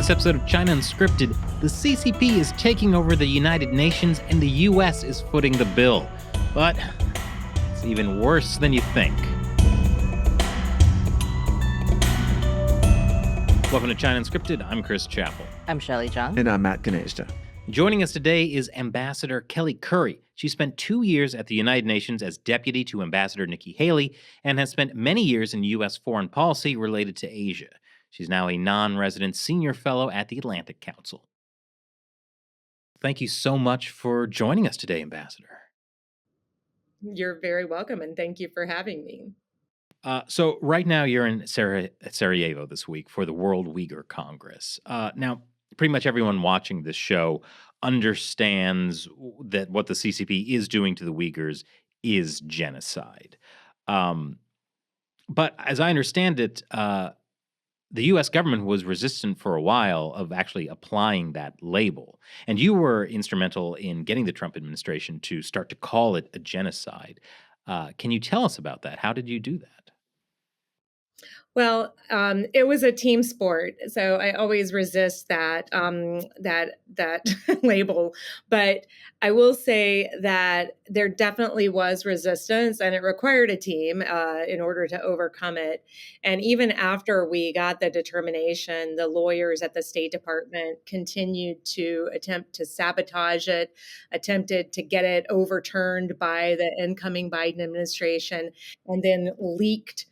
this episode of China Unscripted, the CCP is taking over the United Nations and the US is footing the bill. But it's even worse than you think. Welcome to China Unscripted. I'm Chris Chappell. I'm Shelley Zhang. And I'm Matt Ganeshta. Joining us today is Ambassador Kelley Currie. She spent 2 years at the United Nations as deputy to Ambassador Nikki Haley and has spent many years in U.S. foreign policy related to Asia. She's now a non-resident senior fellow at the Atlantic Council. Thank you so much for joining us today, Ambassador. You're very welcome, and thank you for having me. So right now you're in Sarajevo this week for the World Uyghur Congress. Now, pretty much everyone watching this show understands that what the CCP is doing to the Uyghurs is genocide. But as I understand it, the U.S. government was resistant for a while of actually applying that label. And you were instrumental in getting the Trump administration to start to call it a genocide. Can you tell us about that? How did you do that? Well, it was a team sport, so I always resist that label. But I will say that there definitely was resistance, and it required a team in order to overcome it. And even after we got the determination, the lawyers at the State Department continued to attempt to sabotage it, attempted to get it overturned by the incoming Biden administration, and then leaked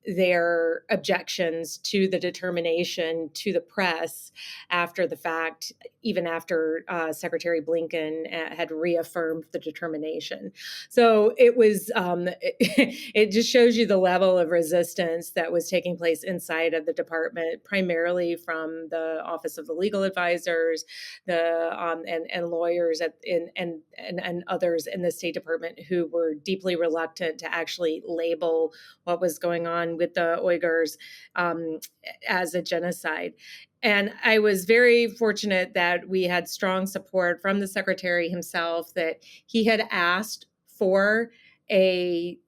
their objections to the determination to the press after the fact, even after Secretary Blinken had reaffirmed the determination. So it was, it just shows you the level of resistance that was taking place inside of the department, primarily from the Office of the Legal Advisors, and lawyers and others in the State Department who were deeply reluctant to actually label what was going on with the Uyghurs as a genocide. And I was very fortunate that we had strong support from the secretary himself, that he had asked for the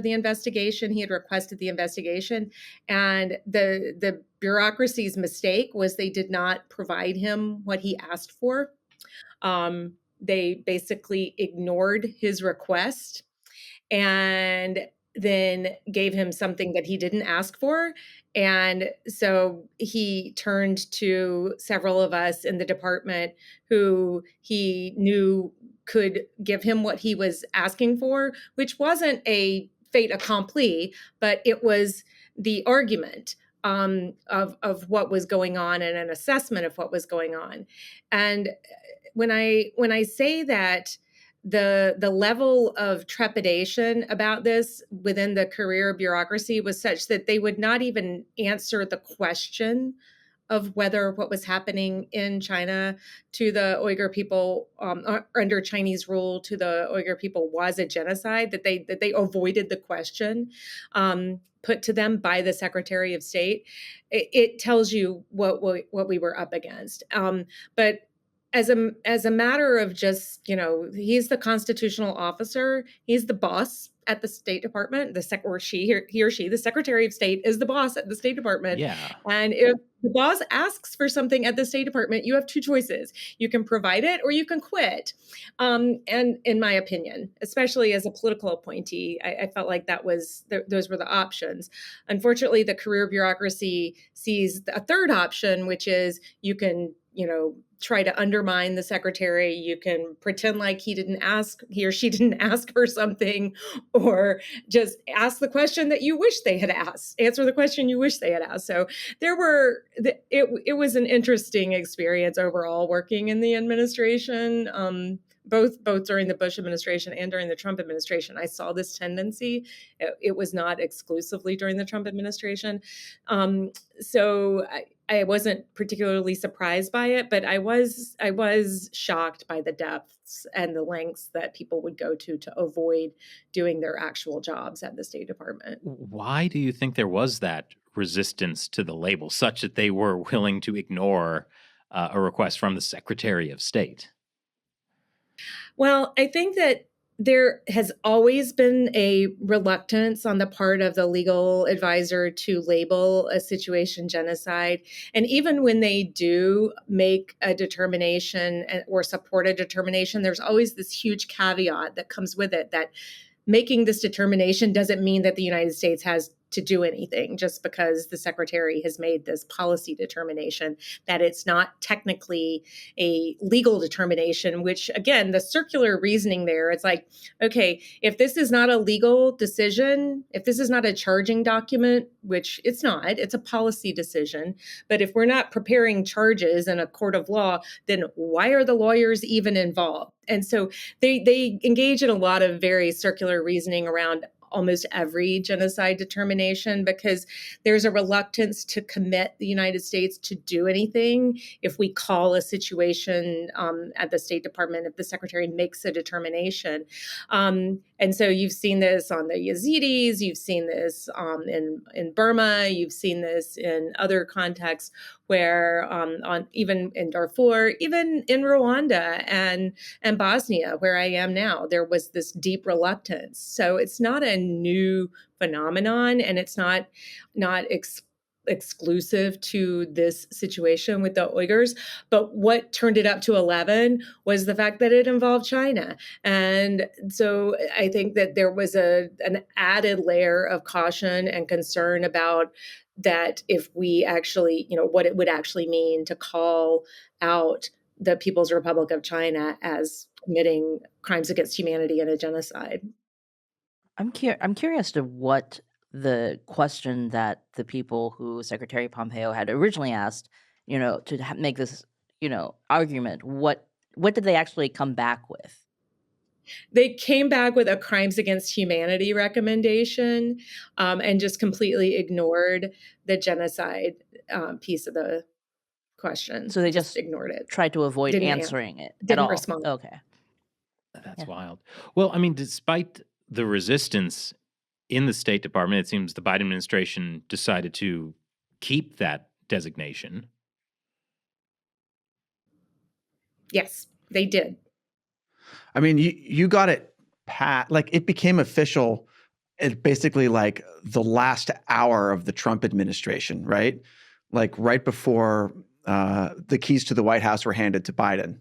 investigation. He had requested the investigation. And the bureaucracy's mistake was they did not provide him what he asked for. They basically ignored his request and then gave him something that he didn't ask for. And so he turned to several of us in the department who he knew could give him what he was asking for, which wasn't a fait accompli, but it was the argument of what was going on and an assessment of what was going on. And when I say that the level of trepidation about this within the career bureaucracy was such that they would not even answer the question of whether what was happening in China to the Uyghur people under Chinese rule to the Uyghur people was a genocide, that they avoided the question put to them by the Secretary of State. It tells you what we were up against. But as a matter of just, he's the constitutional officer, he's the boss at the State Department, the Secretary of State is the boss at the State Department. Yeah. And if the boss asks for something at the State Department, you have two choices. You can provide it or you can quit. And in my opinion, especially as a political appointee, I felt like those were the options. Unfortunately, the career bureaucracy sees a third option, which is you can, try to undermine the secretary. You can pretend like he or she didn't ask for something, or just ask the question that you wish they had asked, answer the question you wish they had asked. So it was an interesting experience overall working in the administration, both during the Bush administration and during the Trump administration. I saw this tendency. It was not exclusively during the Trump administration. So I wasn't particularly surprised by it, but I was shocked by the depths and the lengths that people would go to avoid doing their actual jobs at the State Department. Why do you think there was that resistance to the label, such that they were willing to ignore a request from the Secretary of State? Well, I think that There has always been a reluctance on the part of the legal advisor to label a situation genocide. And even when they do make a determination or support a determination, there's always this huge caveat that comes with it, that making this determination doesn't mean that the United States has to do anything just because the secretary has made this policy determination, that it's not technically a legal determination, which again, the circular reasoning there, it's like, okay, if this is not a legal decision, if this is not a charging document, which it's not, it's a policy decision. But if we're not preparing charges in a court of law, then why are the lawyers even involved? And so they engage in a lot of very circular reasoning around almost every genocide determination, because there's a reluctance to commit the United States to do anything if we call a situation at the State Department, if the secretary makes a determination. And so you've seen this on the Yazidis, you've seen this in Burma, you've seen this in other contexts where on even in Darfur, even in Rwanda and Bosnia, where I am now, there was this deep reluctance. So it's not a new phenomenon, and it's not exclusive to this situation with the Uyghurs. But what turned it up to 11 was the fact that it involved China. And so I think that there was an added layer of caution and concern about that, if we actually, what it would actually mean to call out the People's Republic of China as committing crimes against humanity and a genocide. I'm curious to what the question that the people who Secretary Pompeo had originally asked, to make this, argument. What did they actually come back with? They came back with a crimes against humanity recommendation, and just completely ignored the genocide piece of the question. So they just ignored it. Tried to avoid Didn't answering it at didn't all. respond. Okay. That's Yeah. wild. Well, I mean, despite the resistance in the State Department, it seems the Biden administration decided to keep that designation. Yes, they did. I mean, you got it, Pat. Like, it became official at basically like the last hour of the Trump administration, right? Like right before the keys to the White House were handed to Biden.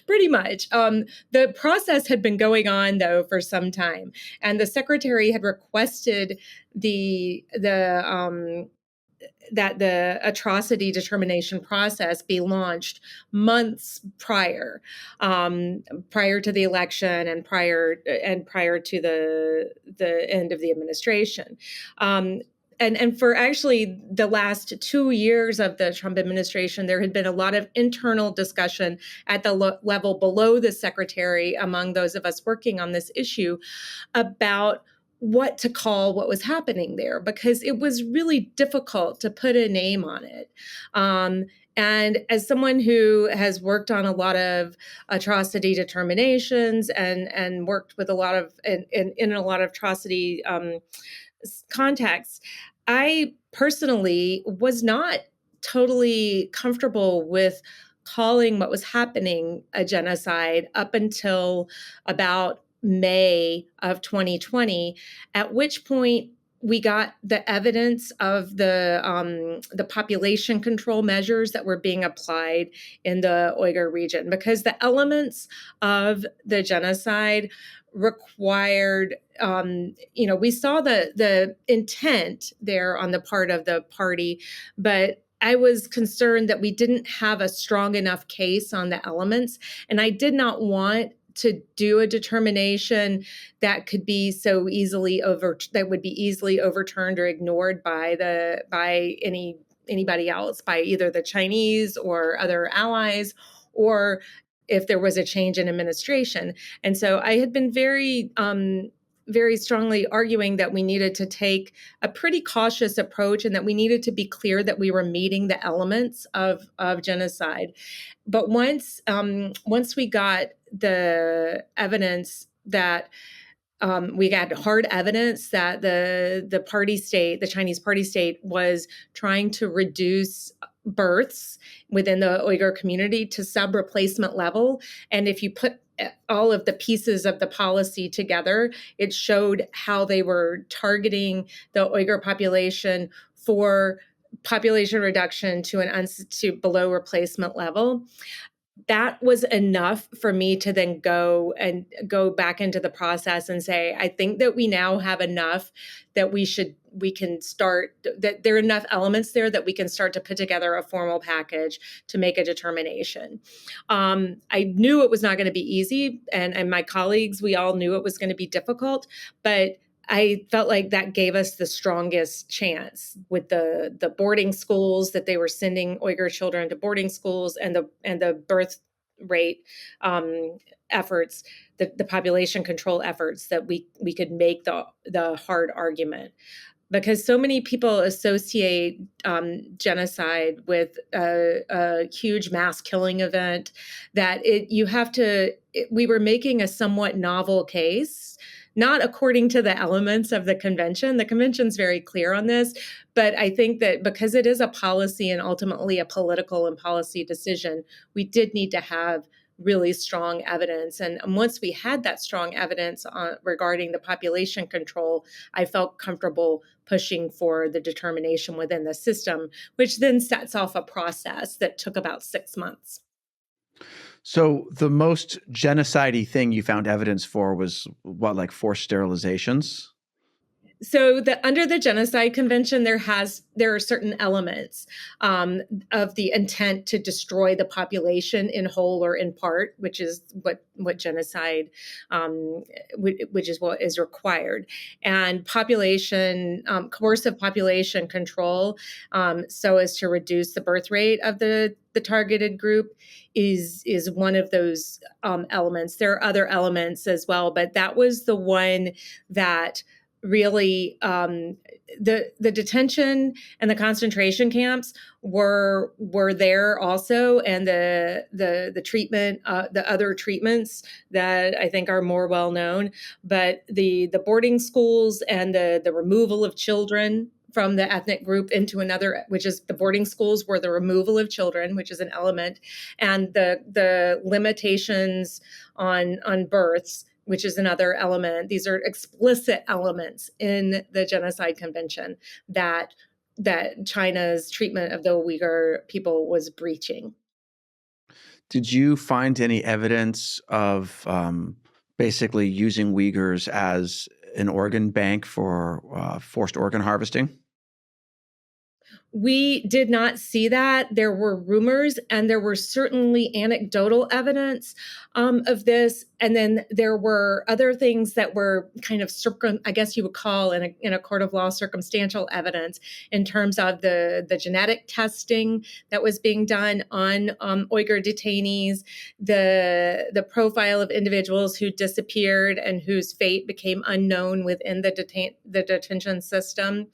Pretty much. The process had been going on, though, for some time, and the secretary had requested that the atrocity determination process be launched months prior to the election and prior to the end of the administration. And for actually the last 2 years of the Trump administration, there had been a lot of internal discussion at the level below the secretary among those of us working on this issue about what to call what was happening there, because it was really difficult to put a name on it. And as someone who has worked on a lot of atrocity determinations and worked with a lot of in a lot of atrocity contexts, I personally was not totally comfortable with calling what was happening a genocide up until about May of 2020, at which point we got the evidence of the population control measures that were being applied in the Uyghur region, because the elements of the genocide required, we saw the intent there on the part of the party, but I was concerned that we didn't have a strong enough case on the elements, and I did not want to do a determination that could be so easily that would be easily overturned or ignored by anybody else, by either the Chinese or other allies, or if there was a change in administration. And so I had been very strongly arguing that we needed to take a pretty cautious approach, and that we needed to be clear that we were meeting the elements of genocide. But once we got the evidence that we got hard evidence that the Chinese party state, was trying to reduce births within the Uyghur community to sub-replacement level. And if you put all of the pieces of the policy together, it showed how they were targeting the Uyghur population for population reduction to below replacement level. That was enough for me to then go back into the process and say, I think that we now have enough that we can start, that there are enough elements there that we can start to put together a formal package to make a determination. I knew it was not going to be easy, and my colleagues, we all knew it was going to be difficult, but I felt like that gave us the strongest chance with the boarding schools, that they were sending Uyghur children to boarding schools, and the birth rate efforts, the population control efforts, that we could make the hard argument. Because so many people associate genocide with a huge mass killing event, that we were making a somewhat novel case, not according to the elements of the convention. The convention's very clear on this, but I think that because it is a policy and ultimately a political and policy decision, we did need to have really strong evidence. And once we had that strong evidence regarding the population control, I felt comfortable pushing for the determination within the system, which then sets off a process that took about 6 months. So the most genocide-y thing you found evidence for was what, like forced sterilizations? So under the Genocide Convention, there are certain elements of the intent to destroy the population in whole or in part, which is what genocide, which is what is required, and coercive population control, so as to reduce the birth rate of the targeted group, is one of those elements. There are other elements as well, but that was the one that really the detention and the concentration camps were there also, and the treatment, the other treatments that I think are more well known, but the boarding schools and the removal of children from the ethnic group into another, which is the boarding schools, were the removal of children, which is an element, and the limitations on births, which is another element. These are explicit elements in the Genocide Convention that China's treatment of the Uyghur people was breaching. Did you find any evidence of basically using Uyghurs as an organ bank for forced organ harvesting? We did not see that. There were rumors, and there were certainly anecdotal evidence of this. And then there were other things that were kind of I guess you would call in a court of law circumstantial evidence, in terms of the genetic testing that was being done on Uyghur detainees, the profile of individuals who disappeared and whose fate became unknown within the detention system,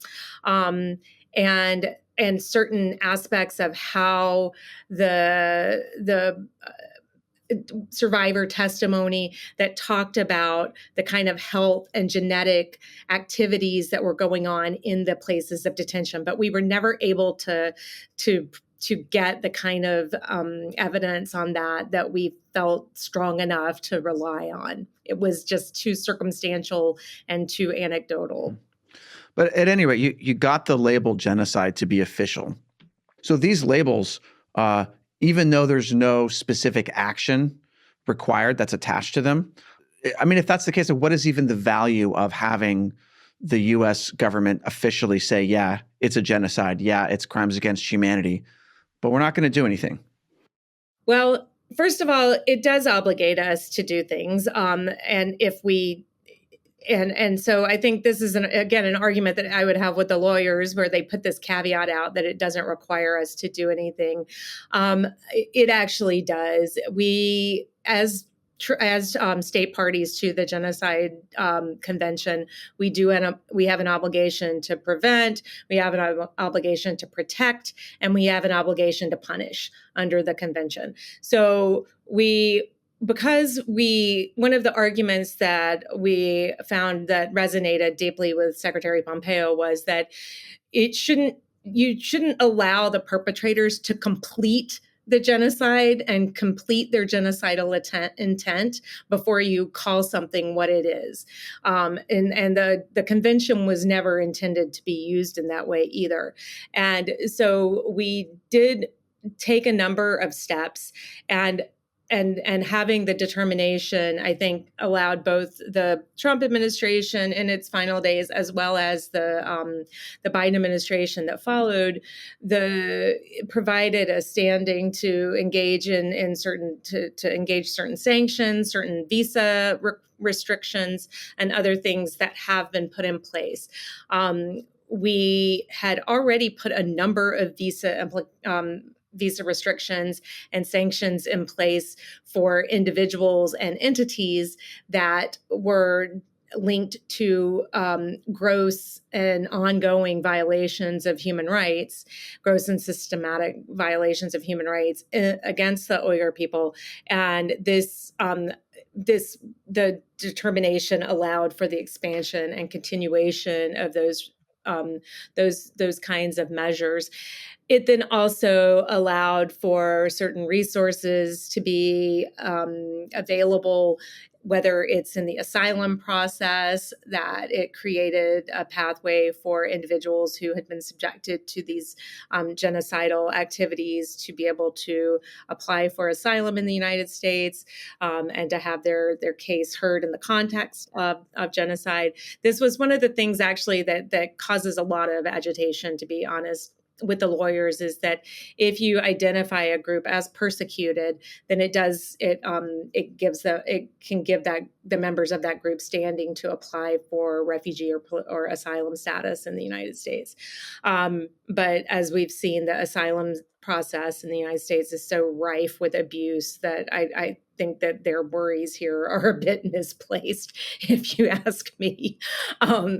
and certain aspects of how the survivor testimony that talked about the kind of health and genetic activities that were going on in the places of detention. But we were never able to get the kind of evidence on that we felt strong enough to rely on. It was just too circumstantial and too anecdotal. But at any rate, you got the label genocide to be official. So these labels, even though there's no specific action required that's attached to them, I mean, if that's the case, what is even the value of having the U.S. government officially say, yeah, it's a genocide, yeah, it's crimes against humanity, but we're not going to do anything? Well, first of all, it does obligate us to do things, and if we. And so I think this is, again, an argument that I would have with the lawyers, where they put this caveat out that it doesn't require us to do anything. It actually does. We, as state parties to the Genocide Convention, we have an obligation to prevent, we have an obligation to protect, and we have an obligation to punish under the convention. So one of the arguments that we found that resonated deeply with Secretary Pompeo was that you shouldn't allow the perpetrators to complete the genocide and complete their genocidal intent before you call something what it is. And the convention was never intended to be used in that way either. And so we did take a number of steps, and having the determination, I think, allowed both the Trump administration in its final days, as well as the Biden administration that followed, provided a standing to engage in certain to engage certain sanctions, certain visa restrictions, and other things that have been put in place. We had already put a number of visa restrictions and sanctions in place for individuals and entities that were linked to gross and ongoing violations of human rights, gross and systematic violations of human rights against the Uyghur people. And the determination allowed for the expansion and continuation of those kinds of measures. It then also allowed for certain resources to be available, whether it's in the asylum process, that it created a pathway for individuals who had been subjected to these genocidal activities to be able to apply for asylum in the United States, and to have their case heard in the context of genocide. This was one of the things actually that causes a lot of agitation, to be honest, with the lawyers, is that if you identify a group as persecuted, then it can give the members of that group standing to apply for refugee or asylum status in the United States. But as we've seen, the asylum process in the United States is so rife with abuse that I think that their worries here are a bit misplaced, if you ask me.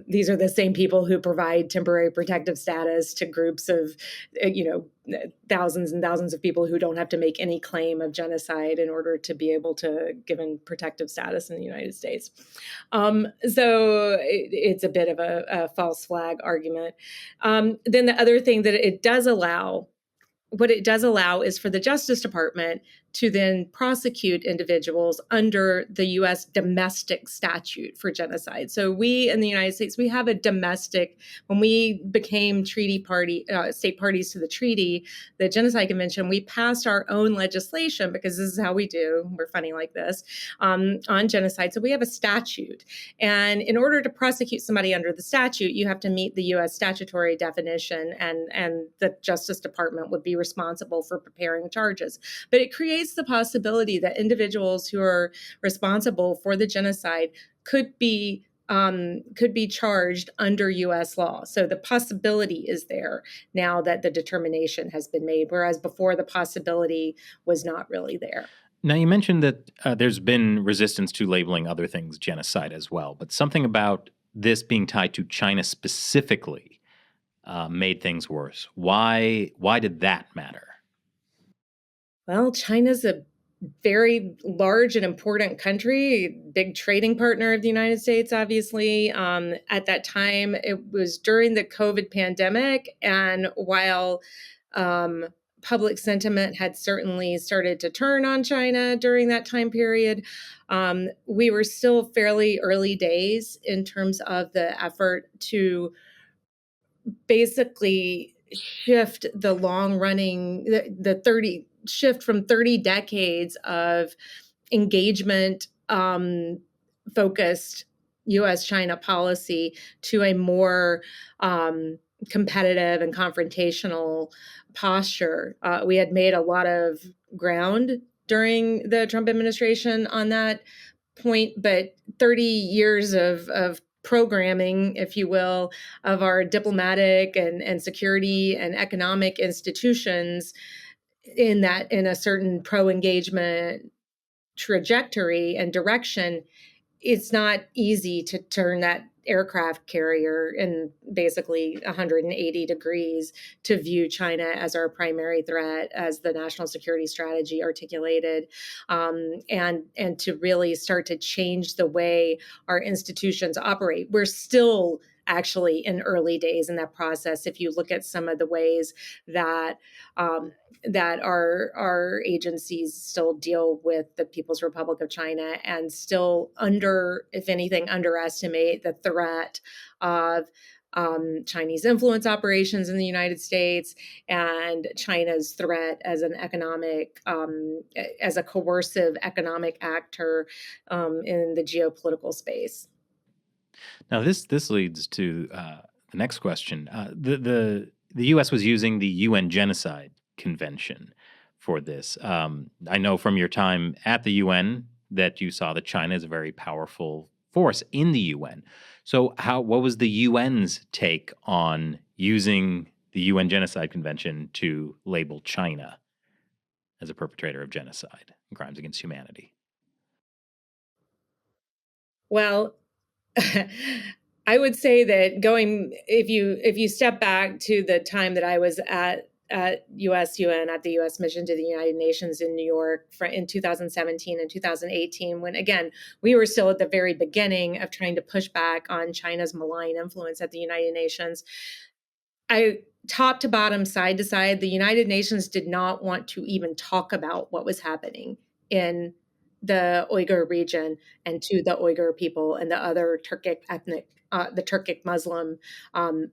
These are the same people who provide temporary protective status to groups of, thousands and thousands of people who don't have to make any claim of genocide in order to be able to given protective status in the United States. So it's a bit of a false flag argument. Then the other thing that it does allow is for the Justice Department to then prosecute individuals under the U.S. domestic statute for genocide. So we in the United States, we have a domestic, when we became state parties to the treaty, the Genocide Convention, we passed our own legislation, because this is how we do, we're funny like this, on genocide. So we have a statute. And in order to prosecute somebody under the statute, you have to meet the U.S. statutory definition, and the Justice Department would be responsible for preparing charges. But it creates the possibility that individuals who are responsible for the genocide could be charged under U.S. law. So the possibility is there now that the determination has been made, whereas before the possibility was not really there. Now, you mentioned that there's been resistance to labeling other things genocide as well, but something about this being tied to China specifically made things worse. Why did that matter? Well, China's a very large and important country, big trading partner of the United States, obviously. At that time, it was during the COVID pandemic, and while public sentiment had certainly started to turn on China during that time period, we were still fairly early days in terms of the effort to basically shift the long-running, shift from 30 decades of engagement focused U.S.-China policy to a more competitive and confrontational posture. We had made a lot of ground during the Trump administration on that point, but 30 years of programming, if you will, of our diplomatic and security and economic institutions in a certain pro-engagement trajectory and direction, it's not easy to turn that aircraft carrier in basically 180 degrees to view China as our primary threat, as the national security strategy articulated, and to really start to change the way our institutions operate. We're still actually in early days in that process. If you look at some of the ways that that our agencies still deal with the People's Republic of China and still if anything, underestimate the threat of Chinese influence operations in the United States and China's threat as an as a coercive economic actor in the geopolitical space. Now, this leads to the next question. The U.S. was using the UN Genocide Convention for this. I know from your time at the UN that you saw that China is a very powerful force in the UN. So, what was the UN's take on using the UN Genocide Convention to label China as a perpetrator of genocide and crimes against humanity? Well, I would say that if you step back to the time that I was at UN at the U.S. mission to the United Nations in New York in 2017 and 2018, when again we were still at the very beginning of trying to push back on China's malign influence at the United Nations. Top to bottom, side to side, the United Nations did not want to even talk about what was happening in the Uyghur region and to the Uyghur people and the other the Turkic Muslim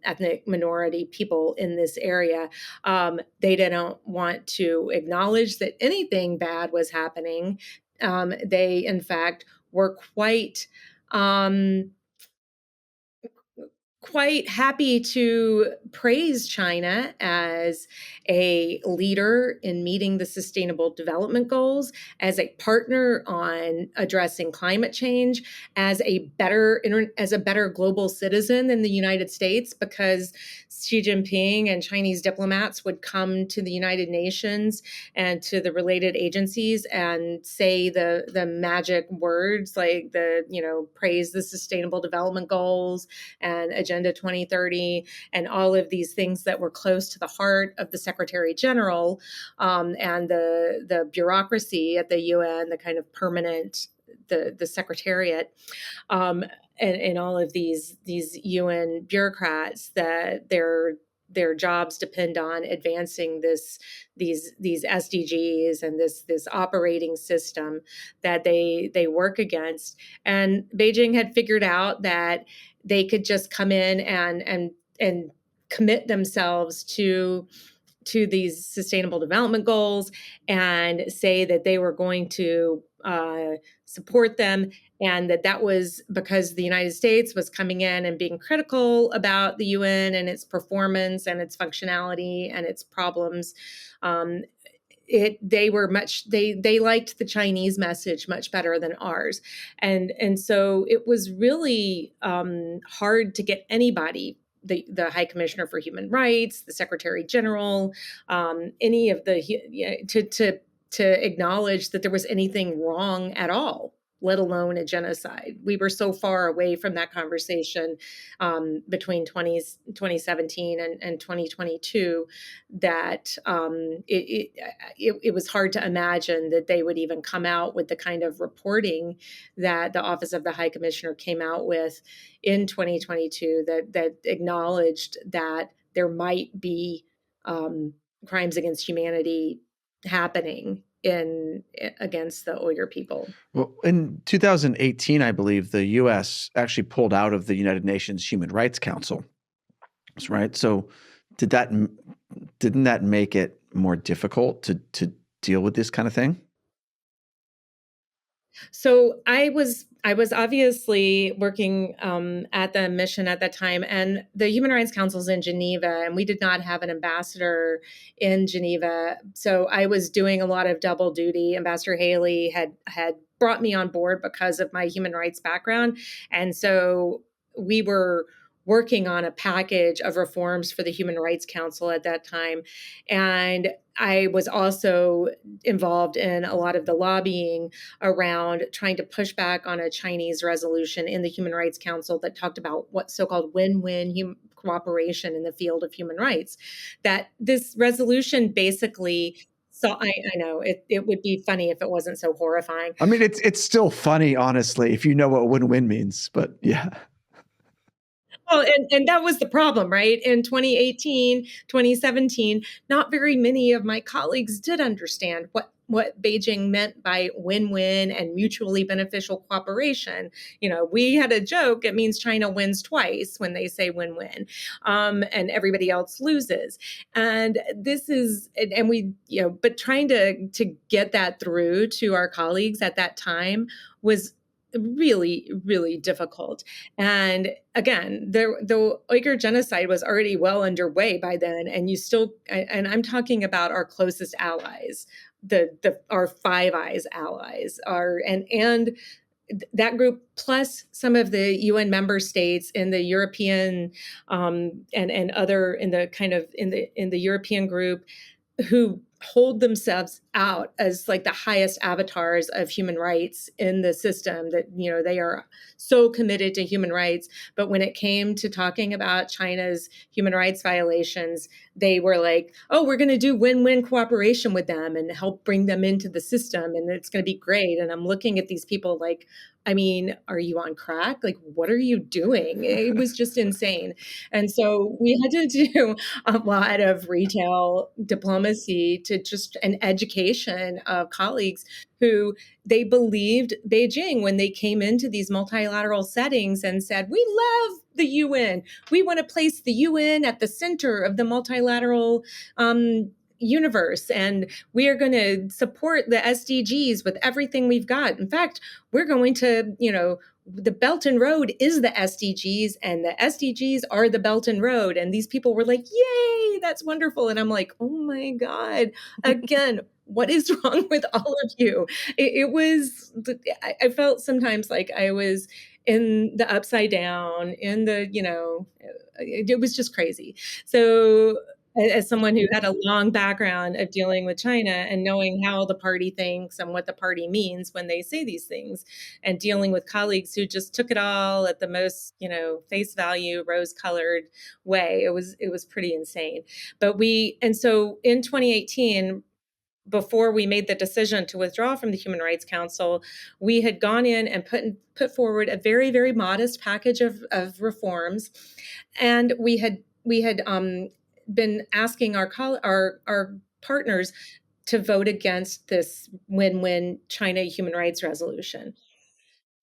ethnic minority people in this area. They didn't want to acknowledge that anything bad was happening. They, in fact, were quite happy to praise China as a leader in meeting the Sustainable Development Goals, as a partner on addressing climate change, as a better global citizen than the United States, because Xi Jinping and Chinese diplomats would come to the United Nations and to the related agencies and say the magic words like praise the Sustainable Development Goals and Agenda 2030 and all of these things that were close to the heart of the Secretary General and the bureaucracy at the UN, the kind of permanent, the Secretariat, and all of these UN bureaucrats that their jobs depend on advancing these SDGs and this operating system that they work against. And Beijing had figured out that they could just come in and commit themselves to these Sustainable Development Goals and say that they were going to support them, and that was because the United States was coming in and being critical about the UN and its performance and its functionality and its problems. They liked the Chinese message much better than ours, and so it was really hard to get anybody, the High Commissioner for Human Rights, the Secretary General, any of to acknowledge that there was anything wrong at all, let alone a genocide. We were so far away from that conversation between 2017 and 2022 that it was hard to imagine that they would even come out with the kind of reporting that the Office of the High Commissioner came out with in 2022 that acknowledged that there might be crimes against humanity happening against the Uyghur people. Well, in 2018, I believe the U.S. actually pulled out of the United Nations Human Rights Council. Right. So didn't that make it more difficult to deal with this kind of thing? So I was obviously working at the mission at that time, and the Human Rights Council's in Geneva, and we did not have an ambassador in Geneva. So I was doing a lot of double duty. Ambassador Haley had brought me on board because of my human rights background, and so we were working on a package of reforms for the Human Rights Council at that time. And I was also involved in a lot of the lobbying around trying to push back on a Chinese resolution in the Human Rights Council that talked about what so-called win-win cooperation in the field of human rights. That this resolution basically... So I know it would be funny if it wasn't so horrifying. I mean, it's still funny, honestly, if you know what win-win means, but yeah. Well, and that was the problem, right? In 2018, 2017, not very many of my colleagues did understand what Beijing meant by win-win and mutually beneficial cooperation. We had a joke, it means China wins twice when they say win-win, and everybody else loses. And this is, and we, but trying to get that through to our colleagues at that time was really, really difficult. And again, the Uyghur genocide was already well underway by then, and and I'm talking about our closest allies, our Five Eyes allies, and that group plus some of the UN member states in the European and other in the European group who hold themselves out as like the highest avatars of human rights in the system, that they are so committed to human rights. But when it came to talking about China's human rights violations, they were like, oh, we're going to do win-win cooperation with them and help bring them into the system, and it's going to be great. And I'm looking at these people like, I mean, are you on crack? Like, what are you doing? It was just insane. And so we had to do a lot of retail diplomacy to just an education of colleagues who they believed Beijing when they came into these multilateral settings and said, we love the UN. We want to place the UN at the center of the multilateral universe, and we are going to support the SDGs with everything we've got. In fact, we're going to, the Belt and Road is the SDGs, and the SDGs are the Belt and Road. And these people were like, yay, that's wonderful. And I'm like, oh my God, again, what is wrong with all of you? It was, I felt sometimes like I was in the upside down, it was just crazy. So as someone who had a long background of dealing with China and knowing how the party thinks and what the party means when they say these things, and dealing with colleagues who just took it all at the most, face value, rose-colored way, it was pretty insane. And so in 2018, before we made the decision to withdraw from the Human Rights Council, we had gone in and put forward a very, very modest package of reforms, and we had been asking our partners to vote against this win-win China human rights resolution.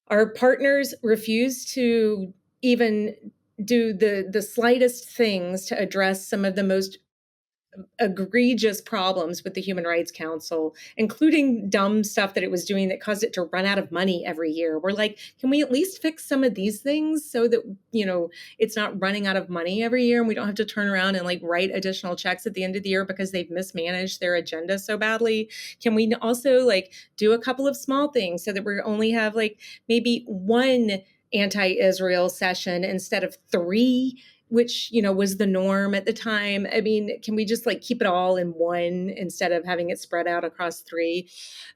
Our partners refused to even do the slightest things to address some of the most egregious problems with the Human Rights Council, including dumb stuff that it was doing that caused it to run out of money every year. We're like, can we at least fix some of these things so that, it's not running out of money every year, and we don't have to turn around and like write additional checks at the end of the year because they've mismanaged their agenda so badly? Can we also like do a couple of small things so that we only have like maybe one anti-Israel session instead of 3, which, was the norm at the time? I mean, can we just like keep it all in one instead of having it spread out across 3?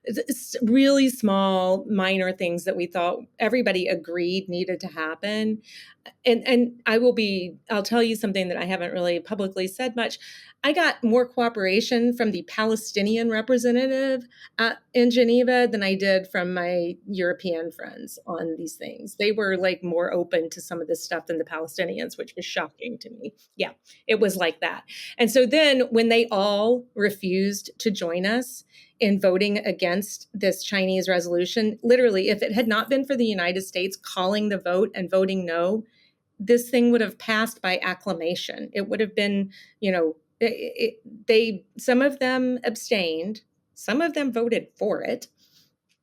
It's really small, minor things that we thought everybody agreed needed to happen. And I'll tell you something that I haven't really publicly said much. I got more cooperation from the Palestinian representative in Geneva than I did from my European friends on these things. They were like more open to some of this stuff than the Palestinians, which was shocking to me. Yeah, it was like that. And so then when they all refused to join us in voting against this Chinese resolution, literally, if it had not been for the United States calling the vote and voting no, this thing would have passed by acclamation. It would have been, some of them abstained, some of them voted for it,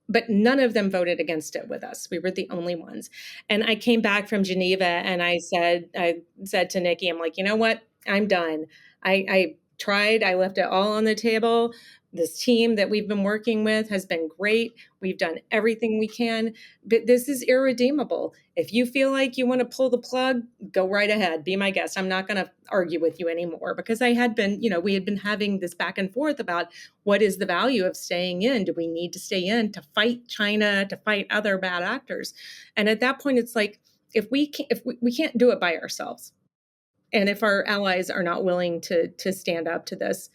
but none of them voted against it with us. We were the only ones. And I came back from Geneva and I said to Nikki, I'm like, you know what? I'm done. I tried. I left it all on the table. This team that we've been working with has been great. We've done everything we can, but this is irredeemable. If you feel like you want to pull the plug, go right ahead. Be my guest. I'm not going to argue with you anymore, because I had been, we had been having this back and forth about what is the value of staying in? Do we need to stay in to fight China, to fight other bad actors? And at that point, it's like, if we can't do it by ourselves, and if our allies are not willing to stand up to this,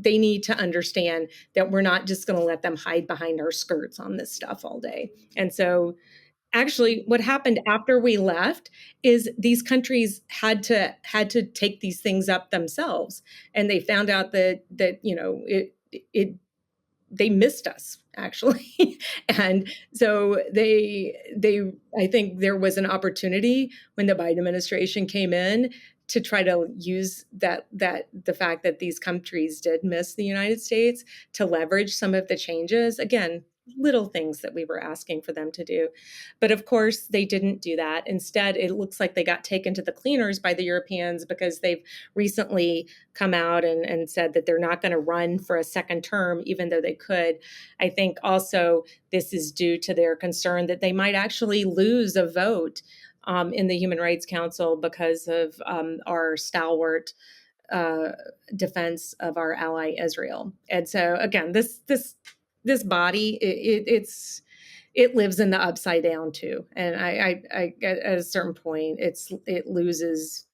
they need to understand that we're not just going to let them hide behind our skirts on this stuff all day. And so actually, what happened after we left is these countries had to take these things up themselves, and they found out that it they missed us actually. And so they I think there was an opportunity when the Biden administration came in to try to use that the fact that these countries did miss the United States to leverage some of the changes. Again, little things that we were asking for them to do. But of course, they didn't do that. Instead, it looks like they got taken to the cleaners by the Europeans, because they've recently come out and said that they're not going to run for a second term, even though they could. I think also this is due to their concern that they might actually lose a vote in the Human Rights Council because of our stalwart defense of our ally Israel. And so again, this body, it lives in the upside down too. And I at a certain point, it loses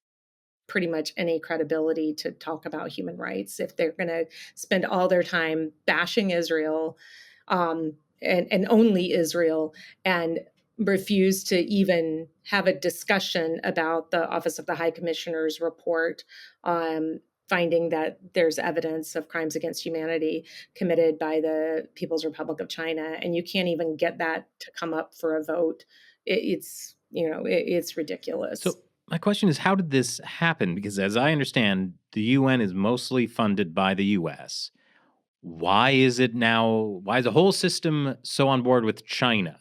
pretty much any credibility to talk about human rights if they're going to spend all their time bashing Israel, and only Israel, and refuse to even have a discussion about the Office of the High Commissioner's report, finding that there's evidence of crimes against humanity committed by the People's Republic of China, and you can't even get that to come up for a vote. It's ridiculous. So my question is, how did this happen? Because as I understand, the UN is mostly funded by the US. Why is the whole system so on board with China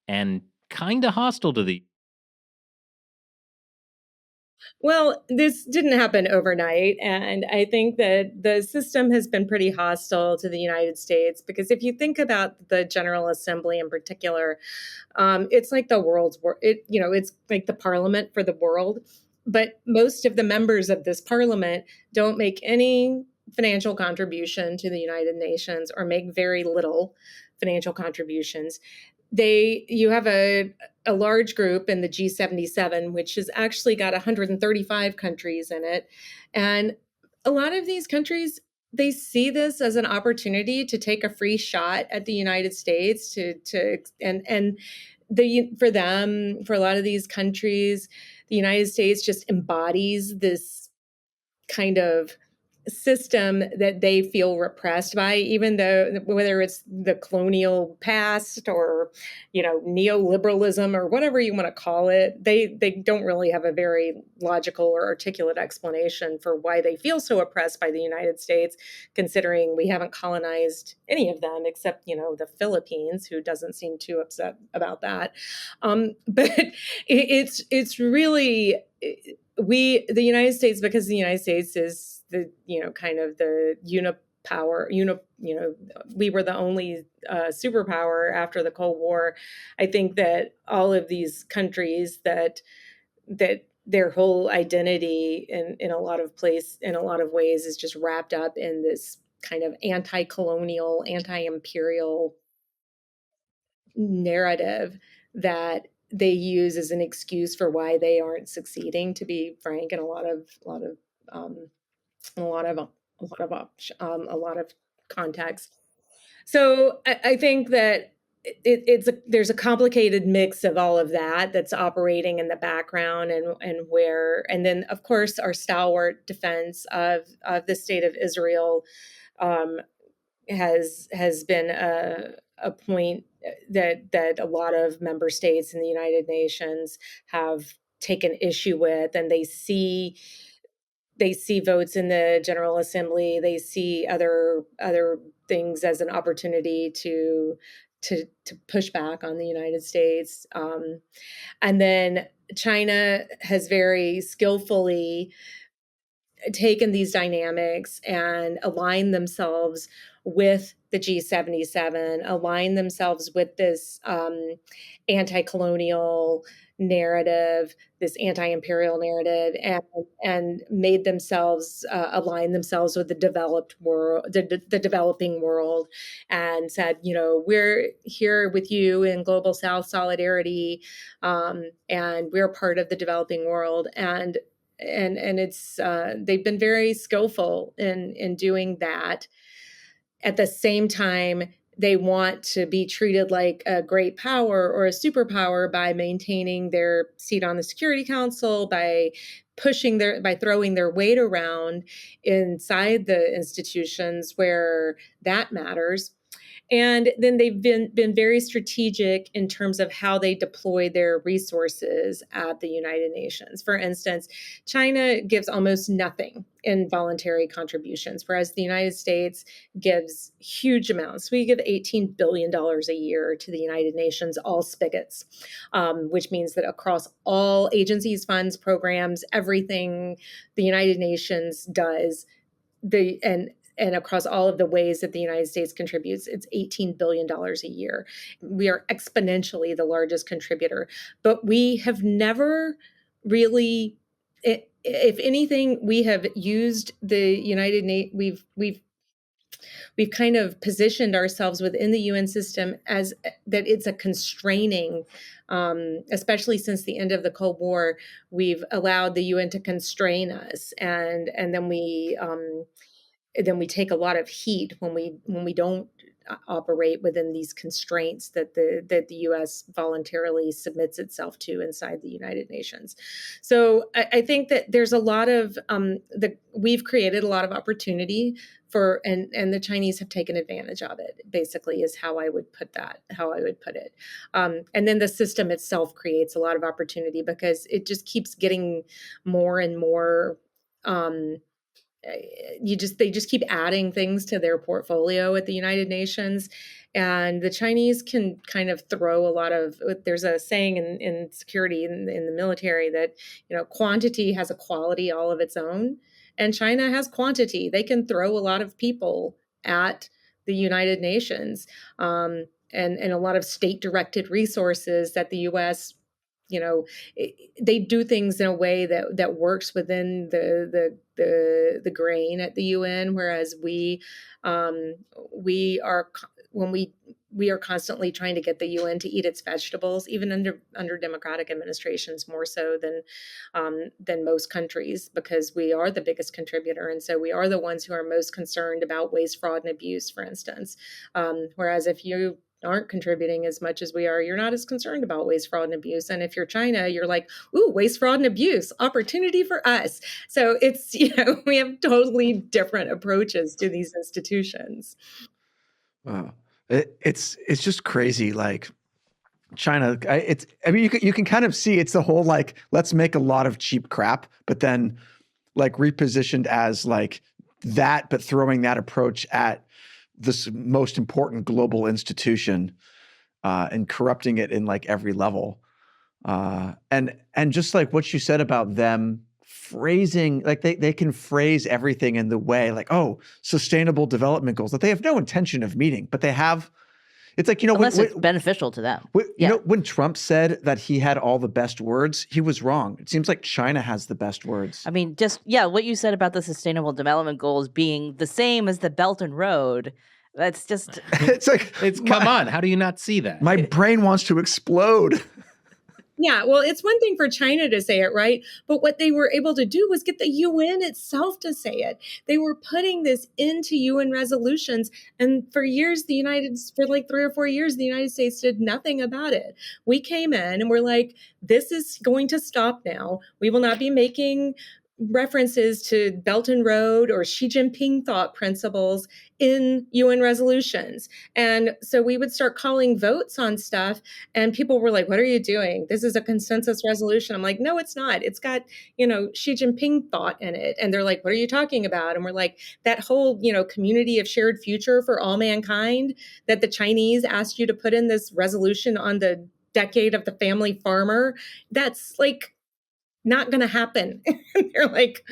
and kind of hostile to the... Well, this didn't happen overnight. And I think that the system has been pretty hostile to the United States, because if you think about the General Assembly in particular, it's like the world's it's like the parliament for the world. But most of the members of this parliament don't make any financial contribution to the United Nations, or make very little financial contributions. You have a large group in the G77, which has actually got 135 countries in it. And a lot of these countries, they see this as an opportunity to take a free shot at the United States for a lot of these countries, the United States just embodies this kind of system that they feel repressed by, even though whether it's the colonial past or neoliberalism or whatever you want to call it, they don't really have a very logical or articulate explanation for why they feel so oppressed by the United States, considering we haven't colonized any of them except the Philippines, who doesn't seem too upset about that. But it's really the United States, because the United States is the kind of the unipower. We were the only superpower after the Cold War. I think that all of these countries that their whole identity in a lot of ways is just wrapped up in this kind of anti-colonial, anti-imperial narrative that they use as an excuse for why they aren't succeeding, to be frank, in a lot of context. So I think that there's a complicated mix of all of that that's operating in the background, and then of course our stalwart defense of the state of Israel has been a point that a lot of member states in the United Nations have taken issue with, and they see votes in the General Assembly. They see other things as an opportunity to push back on the United States. And then China has very skillfully taken these dynamics and aligned themselves with the G77, align themselves with this anti-colonial narrative, this anti-imperial narrative, and made themselves align themselves with the developed world, the developing world, and said, we're here with you in Global South solidarity, and we're part of the developing world. And it's they've been very skillful in doing that. At the same time, they want to be treated like a great power or a superpower by maintaining their seat on the Security Council, by throwing their weight around inside the institutions where that matters. And then they've been very strategic in terms of how they deploy their resources at the United Nations. For instance, China gives almost nothing in voluntary contributions, whereas the United States gives huge amounts. We give $18 billion a year to the United Nations, all spigots, which means that across all agencies, funds, programs, everything the United Nations does, and across all of the ways that the United States contributes, it's $18 billion a year. We are exponentially the largest contributor, but we have never really, if anything, we have used the United Nations, we've kind of positioned ourselves within the UN system as that it's a constraining, especially since the end of the Cold War, we've allowed the UN to constrain us, and then we take a lot of heat when we don't operate within these constraints that the U.S. voluntarily submits itself to inside the United Nations. So I think that there's a lot of we've created a lot of opportunity for, and the Chinese have taken advantage of it, basically, is how I would put it. And then the system itself creates a lot of opportunity because it just keeps getting more and more. They just keep adding things to their portfolio at the United Nations, and the Chinese can kind of throw a lot of. There's a saying in security in the military that quantity has a quality all of its own, and China has quantity. They can throw a lot of people at the United Nations, and a lot of state-directed resources that the U.S. They do things in a way that works within the grain at the UN, whereas we are constantly trying to get the UN to eat its vegetables, even under democratic administrations, more so than most countries, because we are the biggest contributor, and so we are the ones who are most concerned about waste, fraud, and abuse, for instance. Whereas if you aren't contributing as much as we are, you're not as concerned about waste, fraud, and abuse. And if you're China, you're like, ooh, waste, fraud, and abuse, opportunity for us. So it's, we have totally different approaches to these institutions. Wow. It's just crazy. Like China, you can kind of see it's the whole, like, let's make a lot of cheap crap, but then like repositioned as like that, but throwing that approach at this most important global institution, and corrupting it in like every level. And just like what you said about them phrasing, like they can phrase everything in the way like, oh, sustainable development goals that they have no intention of meeting, but they have. It's like, unless it's beneficial to them. When Trump said that he had all the best words, he was wrong. It seems like China has the best words. I mean, what you said about the Sustainable Development Goals being the same as the Belt and Road, that's just... Come on, how do you not see that? My brain wants to explode. Yeah, well, it's one thing for China to say it, right? But what they were able to do was get the UN itself to say it. They were putting this into UN resolutions. And for like 3 or 4 years, the United States did nothing about it. We came in and we're like, this is going to stop now. We will not be making references to Belt and Road or Xi Jinping thought principles in UN resolutions. And so we would start calling votes on stuff, and people were like, what are you doing? This is a consensus resolution. I'm like, no, it's not. It's got, Xi Jinping thought in it. And they're like, what are you talking about? And we're like, that whole, community of shared future for all mankind that the Chinese asked you to put in this resolution on the decade of the family farmer, that's like not going to happen. They're like,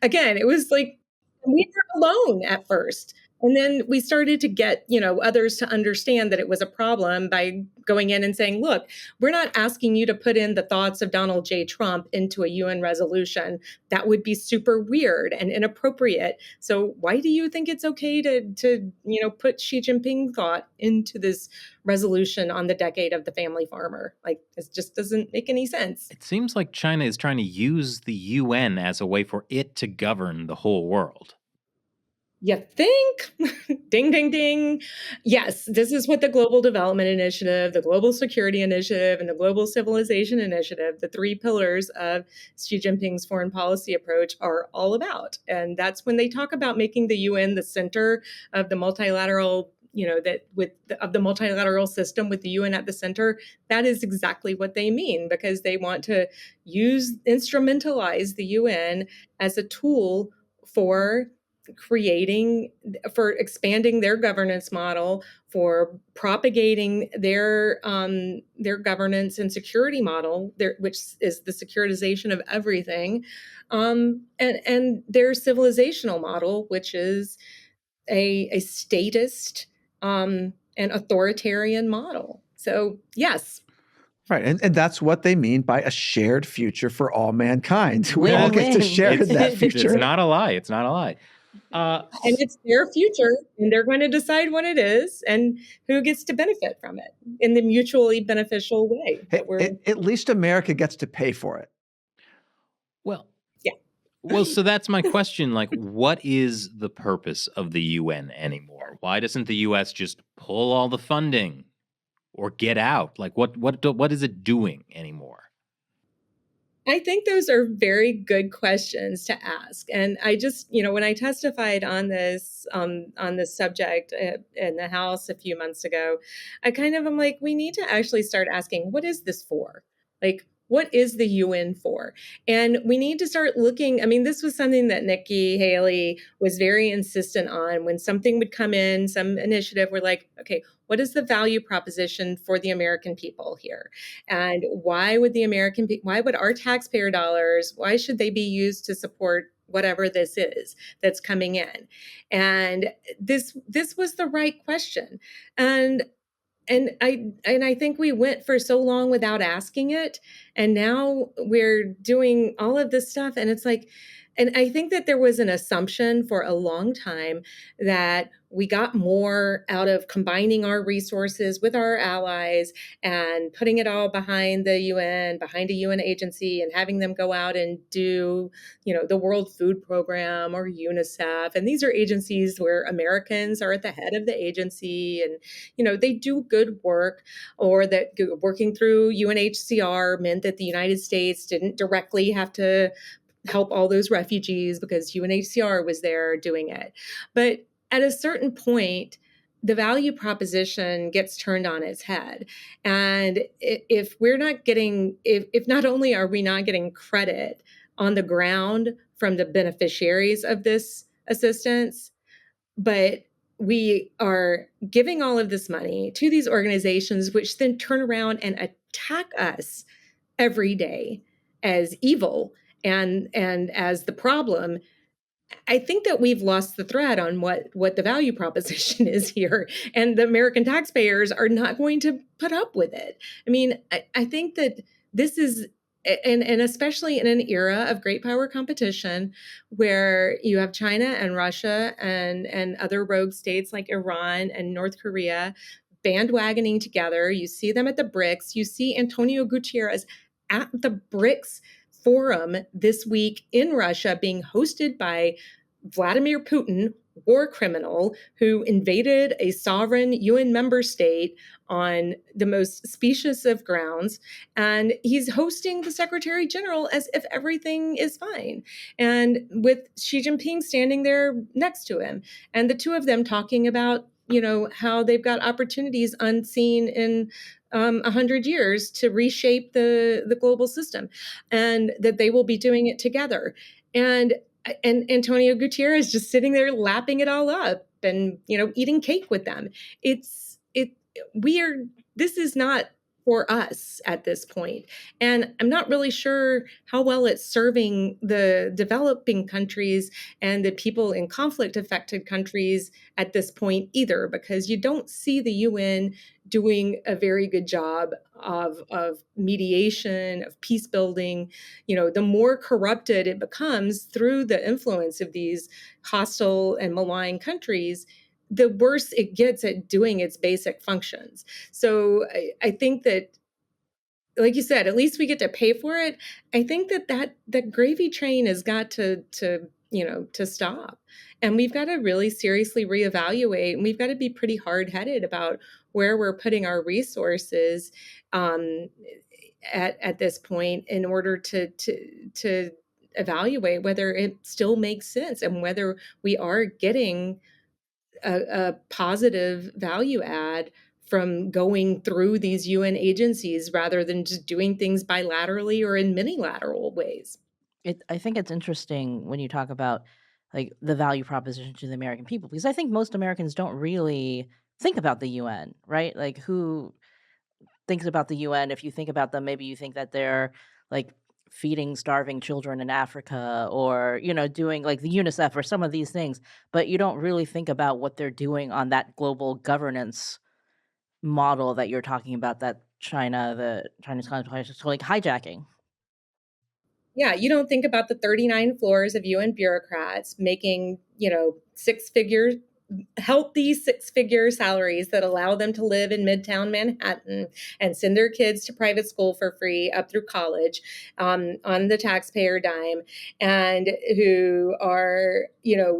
again, it was like, we were alone at first. And then we started to get, others to understand that it was a problem by going in and saying, look, we're not asking you to put in the thoughts of Donald J. Trump into a UN resolution. That would be super weird and inappropriate. So why do you think it's okay to put Xi Jinping thought into this resolution on the decade of the family farmer? Like, this just doesn't make any sense. It seems like China is trying to use the UN as a way for it to govern the whole world. You think? Ding, ding, ding. Yes, this is what the Global Development Initiative, the Global Security Initiative, and the Global Civilization Initiative, the three pillars of Xi Jinping's foreign policy approach, are all about. And that's when they talk about making the UN the center of the multilateral, of the multilateral system with the UN at the center. That is exactly what they mean, because they want to instrumentalize the UN as a tool for expanding their governance model, for propagating their governance and security model, which is the securitization of everything, and their civilizational model, which is a statist and authoritarian model. So yes. Right. And that's what they mean by a shared future for all mankind. We all get to Win-win. share in that It's future. not a lie. It's not a lie. And it's their future, and they're going to decide what it is and who gets to benefit from it in the mutually beneficial way. At least America gets to pay for it. Well, yeah. Well, so that's my question. Like, what is the purpose of the UN anymore? Why doesn't the US just pull all the funding or get out? Like, what is it doing anymore? I think those are very good questions to ask. And I just, when I testified on this subject in the House a few months ago, I kind of am like, we need to actually start asking, what is this for? Like, what is the UN for? And we need to start looking. I mean, this was something that Nikki Haley was very insistent on. When something would come in, some initiative, we're like, okay, what is the value proposition for the American people here? And why would our taxpayer dollars, why should they be used to support whatever this is that's coming in? And this was the right question. And I think we went for so long without asking it, and now we're doing all of this stuff, and it's like, and I think that there was an assumption for a long time that we got more out of combining our resources with our allies and putting it all behind the UN, behind a UN agency, and having them go out and do, the World Food Program or UNICEF. And these are agencies where Americans are at the head of the agency, and, they do good work, or that working through UNHCR meant that the United States didn't directly have to help all those refugees because UNHCR was there doing it. But at a certain point, the value proposition gets turned on its head. And if not only are we not getting credit on the ground from the beneficiaries of this assistance, but we are giving all of this money to these organizations, which then turn around and attack us every day as evil and as the problem, I think that we've lost the thread on what the value proposition is here, and the American taxpayers are not going to put up with it. I mean, I think that this is, and especially in an era of great power competition, where you have China and Russia and other rogue states like Iran and North Korea bandwagoning together. You see them at the BRICS. You see Antonio Gutierrez at the BRICS forum this week in Russia, being hosted by Vladimir Putin, war criminal who invaded a sovereign UN member state on the most specious of grounds. And he's hosting the Secretary General as if everything is fine. And with Xi Jinping standing there next to him, and the two of them talking about, how they've got opportunities unseen in 100 years to reshape the global system, and that they will be doing it together. And Antonio Gutierrez just sitting there lapping it all up and, eating cake with them. This is not for us at this point. And I'm not really sure how well it's serving the developing countries and the people in conflict affected countries at this point either, because you don't see the UN doing a very good job of mediation, of peace building. The more corrupted it becomes through the influence of these hostile and malign countries, the worse it gets at doing its basic functions. So I think that, like you said, at least we get to pay for it. I think that gravy train has got to to stop. And we've got to really seriously reevaluate, and we've got to be pretty hard-headed about where we're putting our resources um, at this point in order to evaluate whether it still makes sense and whether we are getting a positive value add from going through these UN agencies rather than just doing things bilaterally or in many-lateral ways. I think it's interesting when you talk about like the value proposition to the American people, because I think most Americans don't really think about the UN, right? Like who thinks about the UN? If you think about them, maybe you think that they're like feeding starving children in Africa or, doing like the UNICEF or some of these things, but you don't really think about what they're doing on that global governance model that you're talking about, that the Chinese Communist Party is like hijacking. Yeah, you don't think about the 39 floors of UN bureaucrats making, healthy six-figure salaries that allow them to live in Midtown Manhattan and send their kids to private school for free up through college on the taxpayer dime, and who are,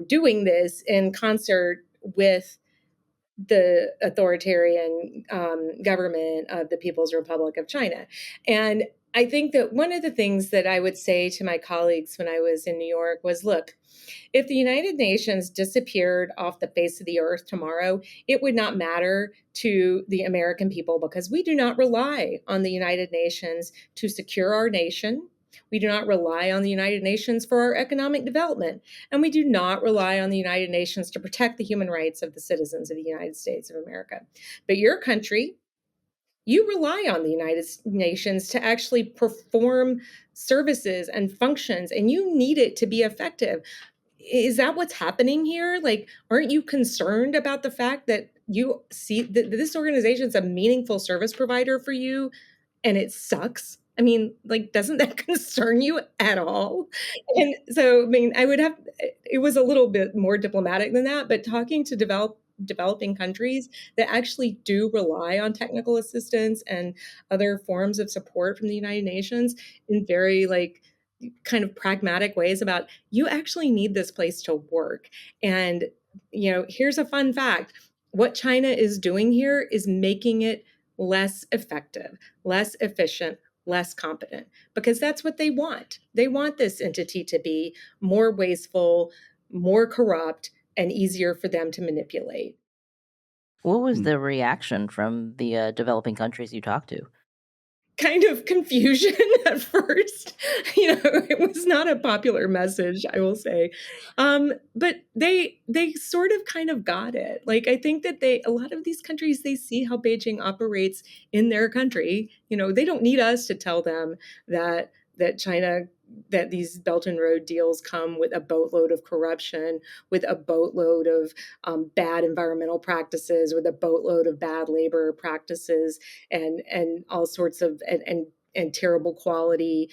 doing this in concert with the authoritarian government of the People's Republic of China. And I think that one of the things that I would say to my colleagues when I was in New York was, look, if the United Nations disappeared off the face of the earth tomorrow, it would not matter to the American people, because we do not rely on the United Nations to secure our nation. We do not rely on the United Nations for our economic development. And we do not rely on the United Nations to protect the human rights of the citizens of the United States of America. But your country, you rely on the United Nations to actually perform services and functions, and you need it to be effective. Is that what's happening here? Like, aren't you concerned about the fact that you see that this organization is a meaningful service provider for you and it sucks? I mean, like, doesn't that concern you at all? And so, I mean, it was a little bit more diplomatic than that, but talking to developing countries that actually do rely on technical assistance and other forms of support from the United Nations in very kind of pragmatic ways about, you actually need this place to work. And, here's a fun fact. What China is doing here is making it less effective, less efficient, less competent, because that's what they want. They want this entity to be more wasteful, more corrupt, and easier for them to manipulate. What was Hmm. the reaction from the developing countries you talked to? Kind of confusion at first. It was not a popular message, I will say. But they sort of kind of got it. Like, I think that a lot of these countries, they see how Beijing operates in their country. They don't need us to tell them that China, that these Belt and Road deals come with a boatload of corruption, with a boatload of bad environmental practices, with a boatload of bad labor practices, and all sorts of and terrible quality.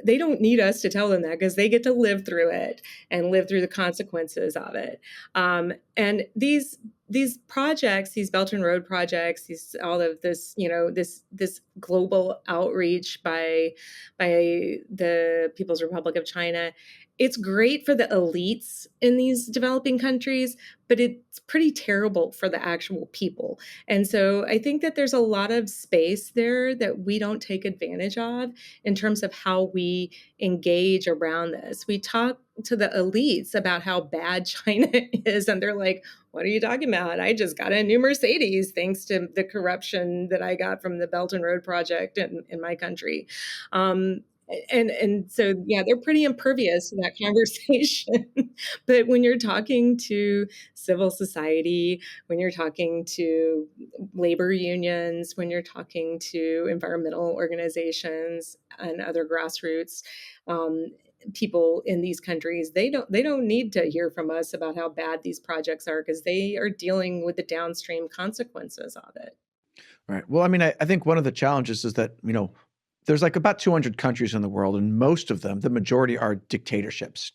They don't need us to tell them that, because they get to live through it and live through the consequences of it. And these projects, these Belt and Road projects, all of this, this global outreach by the People's Republic of China, it's great for the elites in these developing countries, but it's pretty terrible for the actual people. And so I think that there's a lot of space there that we don't take advantage of in terms of how we engage around this. We talk to the elites about how bad China is, and they're like, what are you talking about? I just got a new Mercedes thanks to the corruption that I got from the Belt and Road Project in my country. And so, yeah, they're pretty impervious to that conversation. But when you're talking to civil society, when you're talking to labor unions, when you're talking to environmental organizations and other grassroots people in these countries, they don't need to hear from us about how bad these projects are, because they are dealing with the downstream consequences of it. Right. Well, I mean, I think one of the challenges is that, there's like about 200 countries in the world, and most of them, the majority, are dictatorships,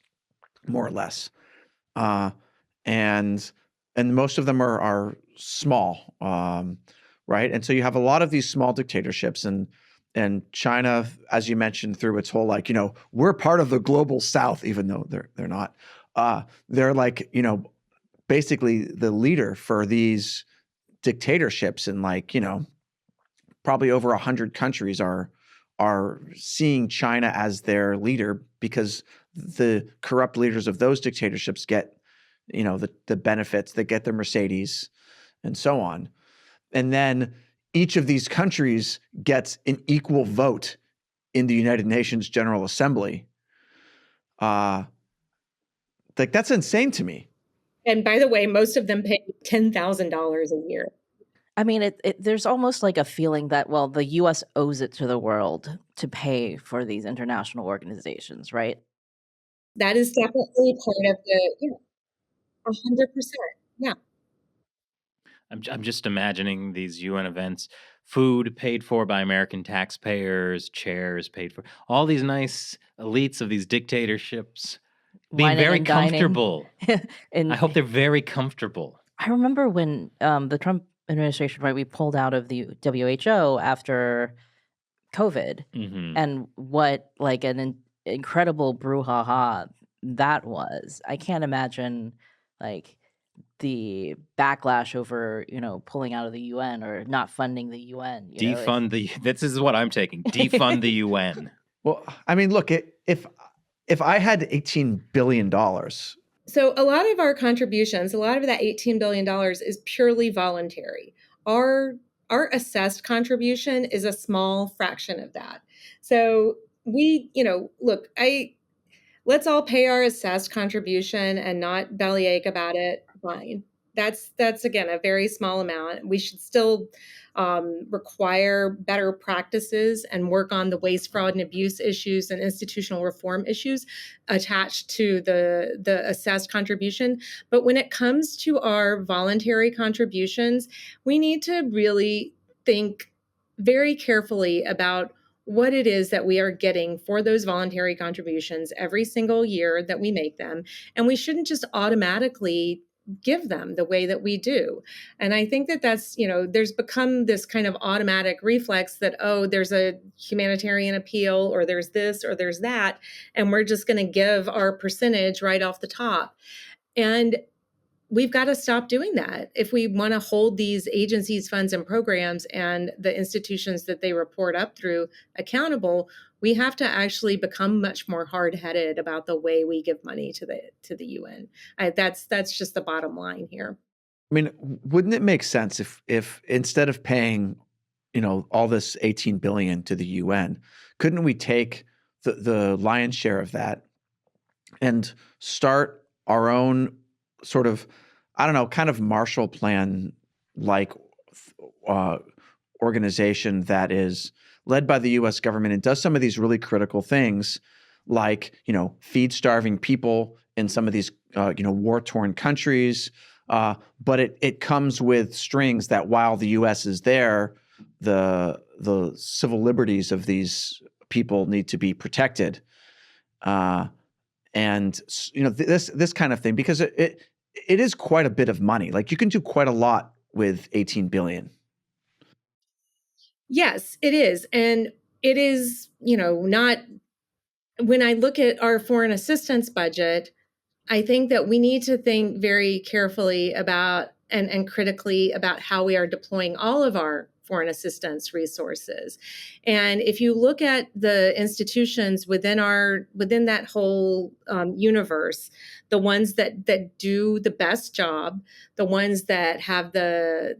more or less. And most of them are small, right? And so you have a lot of these small dictatorships, and And China, as you mentioned, through its whole like, we're part of the global South, even though they're not. They're like, basically the leader for these dictatorships, and like, probably over 100 countries are seeing China as their leader because the corrupt leaders of those dictatorships get, the benefits, they get the Mercedes and so on. And then each of these countries gets an equal vote in the United Nations General Assembly. Like, that's insane to me. And by the way, most of them pay $10,000 a year. I mean, there's almost like a feeling that, well, the U.S. owes it to the world to pay for these international organizations, right? That is definitely part of the, 100%. Yeah. I'm just imagining these UN events, food paid for by American taxpayers, chairs paid for, all these nice elites of these dictatorships being Whining very and dining. comfortable. And I hope they're very comfortable. I remember when the Trump administration, right, we pulled out of the WHO after COVID, Mhm. and what like an incredible brouhaha that was. I can't imagine like the backlash over, pulling out of the UN or not funding the UN. Defund the. This is what I'm taking. Defund the UN. Well, I mean, look, if I had $18 billion, So a lot of our contributions, a lot of that $18 billion is purely voluntary. Our assessed contribution is a small fraction of that. So we, look, let's all pay our assessed contribution and not bellyache about it. Fine. That's again a very small amount. We should still require better practices and work on the waste, fraud, and abuse issues and institutional reform issues attached to the assessed contribution. But when it comes to our voluntary contributions, we need to really think very carefully about what it is that we are getting for those voluntary contributions every single year that we make them. And we shouldn't just automatically give them the way that we do. And I think that that's, there's become this kind of automatic reflex that, oh, there's a humanitarian appeal or there's this or there's that, and we're just going to give our percentage right off the top. And we've got to stop doing that. If we want to hold these agencies, funds, and programs and the institutions that they report up through accountable, we have to actually become much more hard-headed about the way we give money to the UN. That's just the bottom line here. I mean, wouldn't it make sense if instead of paying, all this 18 billion to the UN, couldn't we take the lion's share of that and start our own sort of, I don't know, kind of Marshall Plan like organization that is led by the U.S. government and does some of these really critical things, like feed starving people in some of these war-torn countries. But it comes with strings that while the U.S. is there, the civil liberties of these people need to be protected. And this kind of thing, because it is quite a bit of money. Like, you can do quite a lot with 18 billion. Yes, it is. And it is, not, when I look at our foreign assistance budget, I think that we need to think very carefully about and critically about how we are deploying all of our foreign assistance resources. And if you look at the institutions within that whole universe, the ones that do the best job, the ones that have the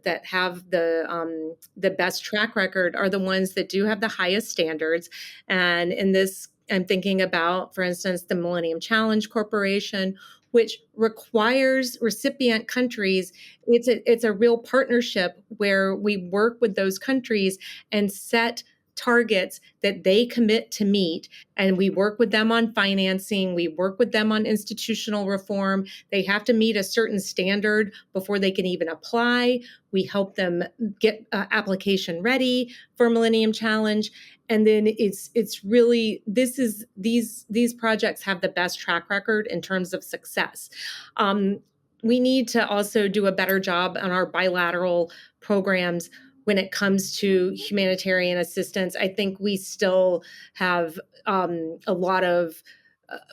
best track record, are the ones that do have the highest standards. And in this, I'm thinking about, for instance, the Millennium Challenge Corporation, which requires recipient countries. It's a real partnership where we work with those countries and set targets that they commit to meet. And we work with them on financing. We work with them on institutional reform. They have to meet a certain standard before they can even apply. We help them get application ready for Millennium Challenge. And then it's really, these projects have the best track record in terms of success. We need to also do a better job on our bilateral programs when it comes to humanitarian assistance. I think we still have a lot of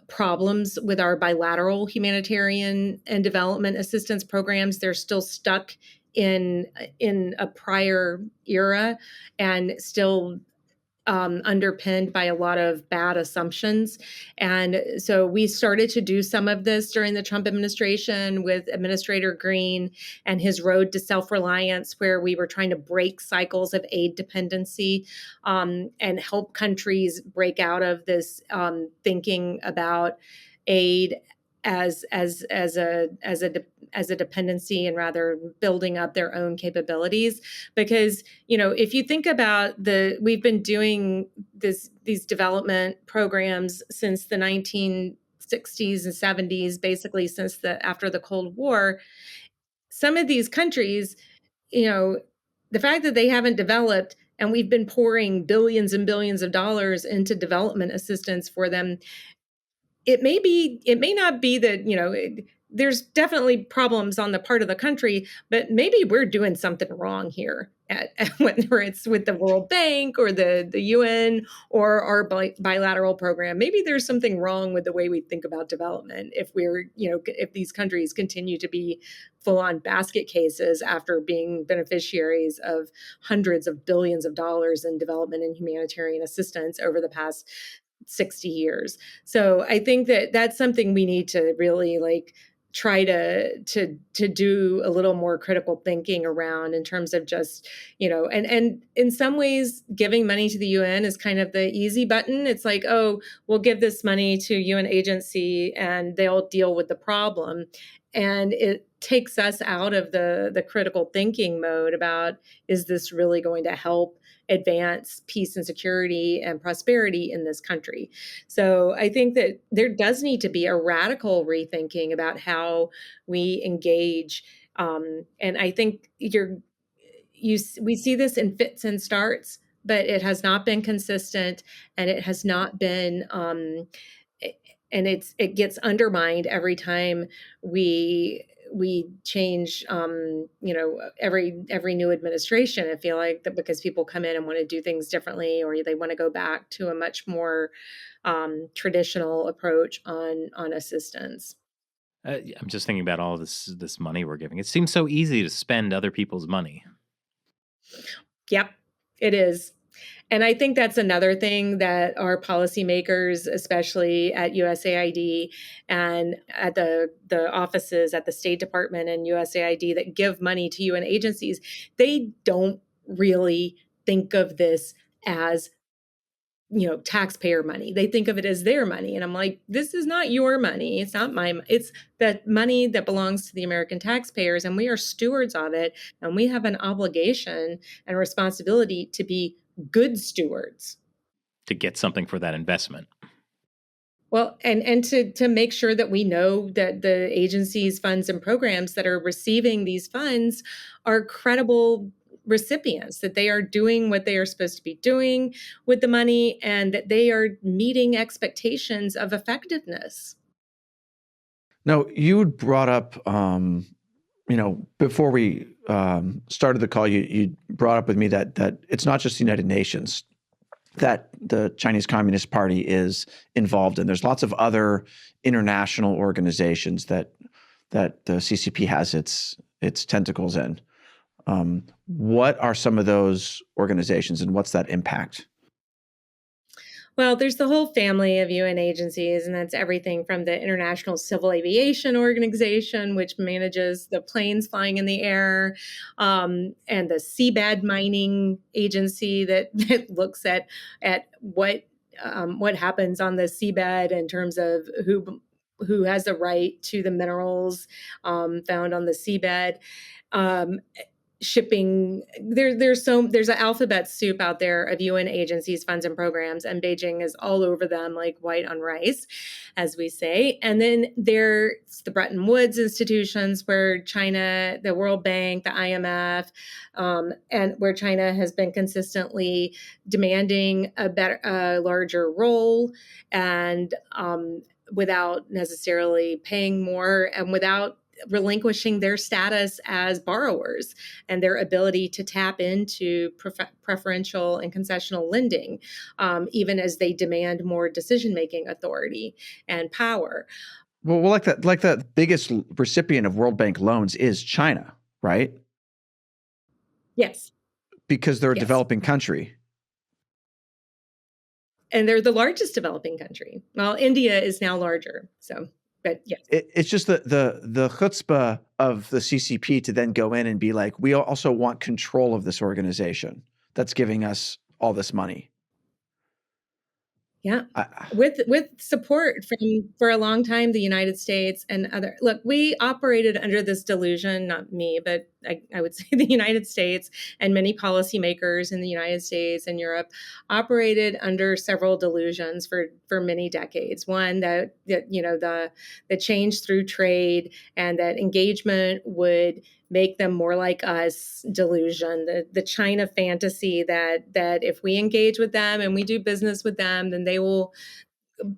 problems with our bilateral humanitarian and development assistance programs. They're still stuck in a prior era and still underpinned by a lot of bad assumptions. And so we started to do some of this during the Trump administration with Administrator Green and his road to self-reliance, where we were trying to break cycles of aid dependency and help countries break out of this thinking about aid as a dependency, and rather building up their own capabilities. Because, if you think about we've been doing these development programs since the 1960s and 70s, basically since after the Cold War. Some of these countries, the fact that they haven't developed, and we've been pouring billions and billions of dollars into development assistance for them, it may not be that, there's definitely problems on the part of the country, but maybe we're doing something wrong here whether it's with the World Bank or the UN or our bilateral program. Maybe there's something wrong with the way we think about development if these countries continue to be full-on basket cases after being beneficiaries of hundreds of billions of dollars in development and humanitarian assistance over the past 60 years. So I think that that's something we need to really try to do a little more critical thinking around, in terms of just, and in some ways giving money to the UN is kind of the easy button. It's like, oh, we'll give this money to UN agency and they'll deal with the problem. And it takes us out of the critical thinking mode about, is this really going to help advance peace and security and prosperity in this country? So I think that there does need to be a radical rethinking about how we engage. And I think we see this in fits and starts, but it has not been consistent, and it has not been, and it gets undermined every time we change, every new administration. I feel like that, because people come in and want to do things differently, or they want to go back to a much more traditional approach on assistance. I'm just thinking about all this money we're giving. It seems so easy to spend other people's money. Yep, it is. And I think that's another thing that our policymakers, especially at USAID and at the offices at the State Department and USAID that give money to UN agencies, they don't really think of this as, taxpayer money. They think of it as their money. And I'm like, this is not your money. It's not it's that money that belongs to the American taxpayers, and we are stewards of it. And we have an obligation and responsibility to be good stewards, to get something for that investment. Well, and to make sure that we know that the agencies, funds, and programs that are receiving these funds are credible recipients, that they are doing what they are supposed to be doing with the money, and that they are meeting expectations of effectiveness. Now, you brought up, before we started the call, you brought up with me that it's not just the United Nations that the Chinese Communist Party is involved in. There's lots of other international organizations that the CCP has its tentacles in. What are some of those organizations, and what's that impact? Well, there's the whole family of UN agencies, and that's everything from the International Civil Aviation Organization, which manages the planes flying in the air, and the seabed mining agency that looks at what happens on the seabed in terms of who has the right to the minerals found on the seabed. Shipping, there's an alphabet soup out there of UN agencies, funds, and programs, and Beijing is all over them like white on rice, as we say. And then there's the Bretton Woods institutions, where China, the World Bank, the IMF, and where China has been consistently demanding a larger role, and without necessarily paying more, and without relinquishing their status as borrowers and their ability to tap into preferential and concessional lending, even as they demand more decision-making authority and power. Well, like the biggest recipient of World Bank loans is China, right? Yes. Because they're a Yes. developing country. And they're the largest developing country. Well, India is now larger. So, but yes. It's just the chutzpah of the CCP to then go in and be like, we also want control of this organization that's giving us all this money. Yeah, with support from, for a long time, the United States and other. Look, we operated under this delusion, not me, but I would say the United States and many policymakers in the United States and Europe operated under several delusions for many decades. One, that you know, the change through trade and that engagement would make them more like us delusion, the China fantasy that if we engage with them and we do business with them, then they will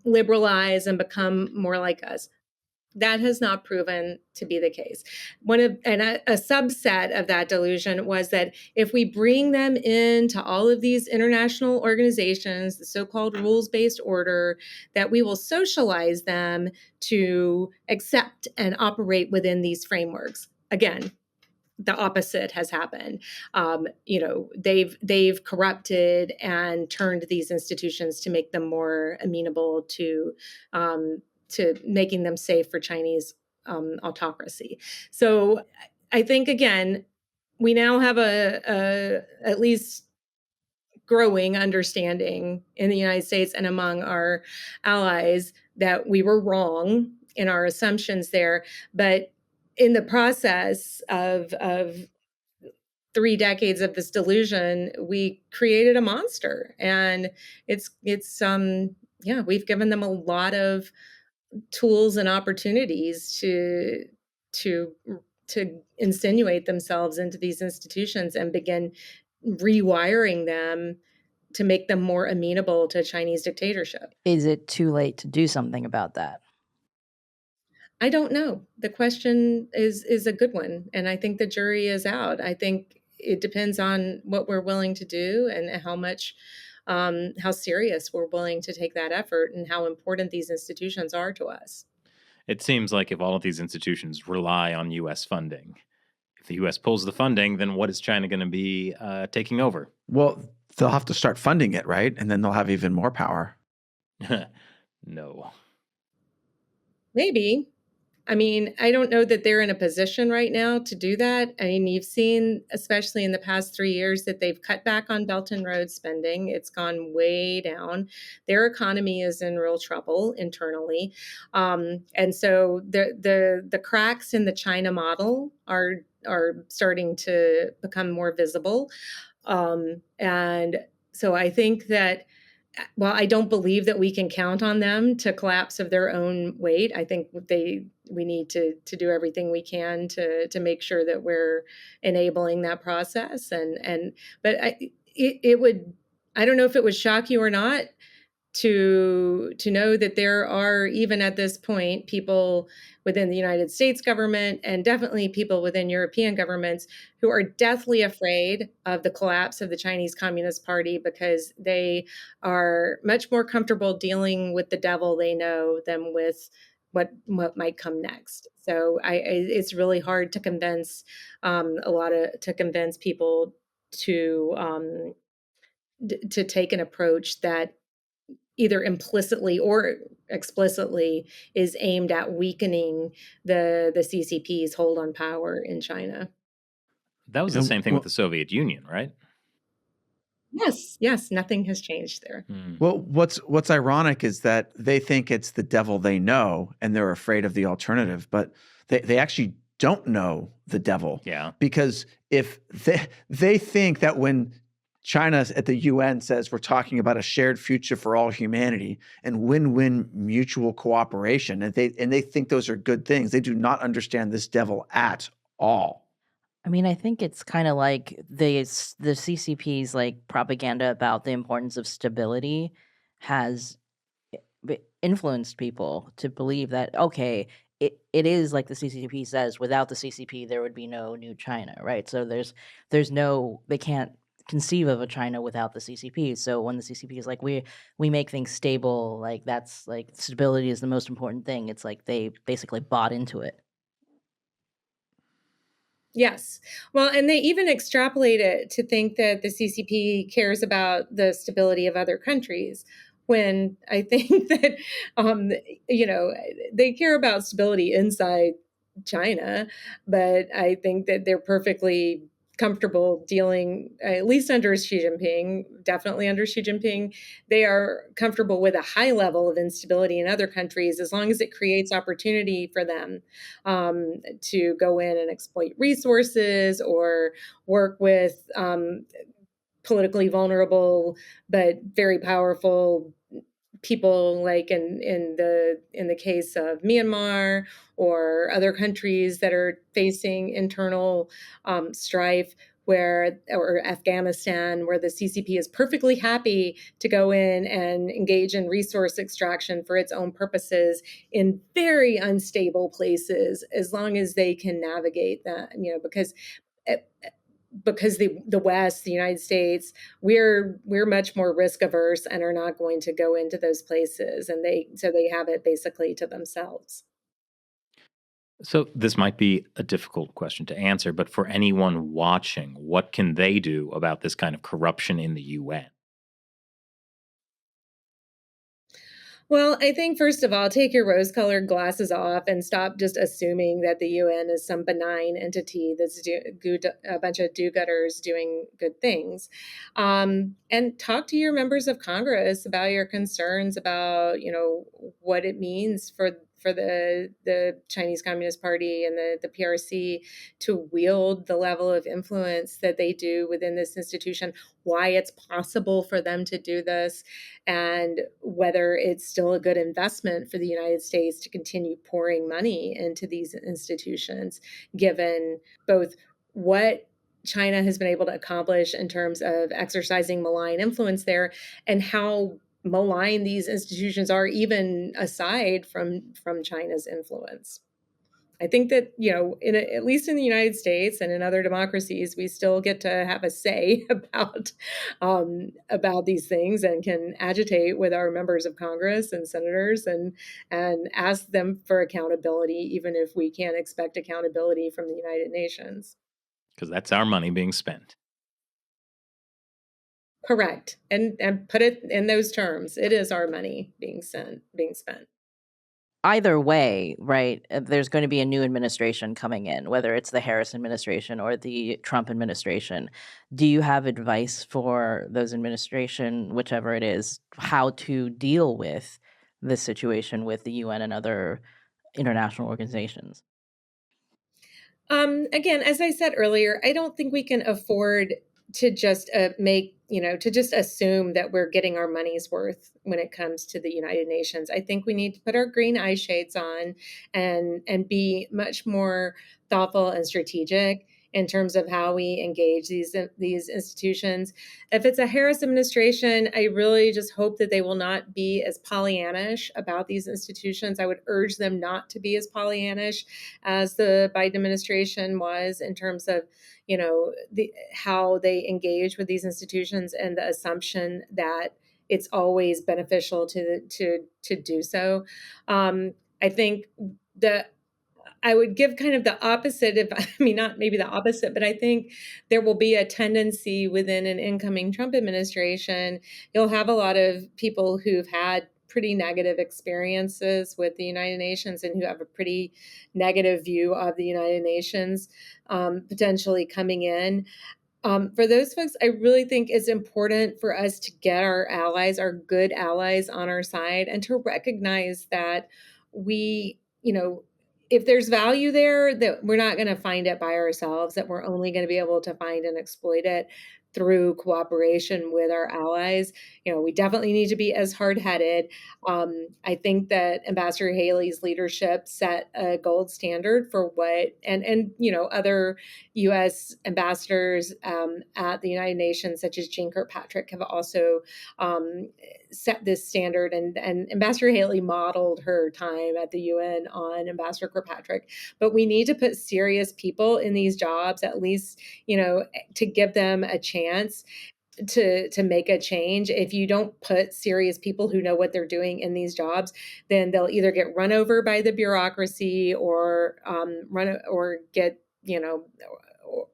liberalize and become more like us. That has not proven to be the case. A subset of that delusion was that if we bring them into all of these international organizations, the so-called rules-based order, that we will socialize them to accept and operate within these frameworks. Again, the opposite has happened. You know, they've corrupted and turned these institutions to make them more amenable to making them safe for Chinese autocracy. So I think, again, we now have a at least growing understanding in the United States and among our allies that we were wrong in our assumptions there. But in the process of 3 decades of this delusion, we created a monster, and it's we've given them a lot of tools and opportunities to insinuate themselves into these institutions and begin rewiring them to make them more amenable to Chinese dictatorship. Is it too late to do something about that? I don't know. The question is a good one, and I think the jury is out. I think it depends on what we're willing to do and how much, how serious we're willing to take that effort and how important these institutions are to us. It seems like if all of these institutions rely on U.S. funding, if the U.S. pulls the funding, then what is China going to be taking over? Well, they'll have to start funding it, right? And then they'll have even more power. No. Maybe. I mean, I don't know that they're in a position right now to do that. I mean, you've seen, especially in the past 3 years, that they've cut back on Belt and Road spending. It's gone way down. Their economy is in real trouble internally. And so the cracks in the China model are starting to become more visible. And so I think that, well, I don't believe that we can count on them to collapse of their own weight. I think we need to do everything we can to make sure that we're enabling that process. But it would, I don't know if it would shock you or not to know that there are, even at this point, people within the United States government and definitely people within European governments who are deathly afraid of the collapse of the Chinese Communist Party because they are much more comfortable dealing with the devil they know than with what might come next. So it's really hard to convince people to take an approach that either implicitly or explicitly is aimed at weakening the CCP's hold on power in China. That was the same thing with the Soviet Union, right? Yes, nothing has changed there. Well, what's ironic is that they think it's the devil they know and they're afraid of the alternative, but they actually don't know the devil. Yeah. Because if they think that when China at the UN says we're talking about a shared future for all humanity and win-win mutual cooperation, and they think those are good things, they do not understand this devil at all. I mean, I think it's kind of like the CCP's like propaganda about the importance of stability has influenced people to believe that, okay, it is like the CCP says, without the CCP, there would be no new China, right? So there's no, they can't conceive of a China without the CCP. So when the CCP is like, we make things stable, like that's like stability is the most important thing. It's like they basically bought into it. Yes. Well, and they even extrapolate it to think that the CCP cares about the stability of other countries, when I think that, you know, they care about stability inside China, but I think that they're perfectly comfortable dealing, at least under Xi Jinping, definitely under Xi Jinping, they are comfortable with a high level of instability in other countries as long as it creates opportunity for them to go in and exploit resources or work with politically vulnerable but very powerful people, like in the case of Myanmar or other countries that are facing internal strife, or Afghanistan, where the CCP is perfectly happy to go in and engage in resource extraction for its own purposes in very unstable places, as long as they can navigate that, because the West, the United States, we're much more risk averse and are not going to go into those places, and they have it basically to themselves. So this might be a difficult question to answer, but for anyone watching, what can they do about this kind of corruption in the UN? Well, I think first of all, take your rose-colored glasses off and stop just assuming that the UN is some benign entity that's a bunch of do-gooders doing good things. And talk to your members of Congress about your concerns about, what it means for the Chinese Communist Party and the PRC to wield the level of influence that they do within this institution, why it's possible for them to do this, and whether it's still a good investment for the United States to continue pouring money into these institutions, given both what China has been able to accomplish in terms of exercising malign influence there, and how malign these institutions are, even aside from China's influence. I think that, at least in the United States and in other democracies, we still get to have a say about these things, and can agitate with our members of Congress and senators, and ask them for accountability, even if we can't expect accountability from the United Nations. Because that's our money being spent. Correct. And put it in those terms. It is our money being spent. Either way, right, there's going to be a new administration coming in, whether it's the Harris administration or the Trump administration. Do you have advice for those administration, whichever it is, how to deal with this situation with the UN and other international organizations? Again, as I said earlier, I don't think we can afford to just to just assume that we're getting our money's worth when it comes to the United Nations. I think we need to put our green eye shades on, and be much more thoughtful and strategic in terms of how we engage these institutions. If it's a Harris administration, I really just hope that they will not be as Pollyannish about these institutions. I would urge them not to be as Pollyannish as the Biden administration was, in terms of, how they engage with these institutions, and the assumption that it's always beneficial to do so. I think that I would give kind of the opposite, not maybe the opposite, but I think there will be a tendency within an incoming Trump administration. You'll have a lot of people who've had pretty negative experiences with the United Nations, and who have a pretty negative view of the United Nations, potentially coming in. For those folks, I really think it's important for us to get our allies, our good allies, on our side, and to recognize that we, if there's value there, that we're not going to find it by ourselves, that we're only going to be able to find and exploit it through cooperation with our allies. We definitely need to be as hard-headed. I think that Ambassador Haley's leadership set a gold standard for what, and other U.S. ambassadors at the United Nations, such as Jeane Kirkpatrick, have also set this standard, and Ambassador Haley modeled her time at the UN on Ambassador Kirkpatrick. But we need to put serious people in these jobs, at least, to give them a chance to make a change. If you don't put serious people who know what they're doing in these jobs, then they'll either get run over by the bureaucracy or get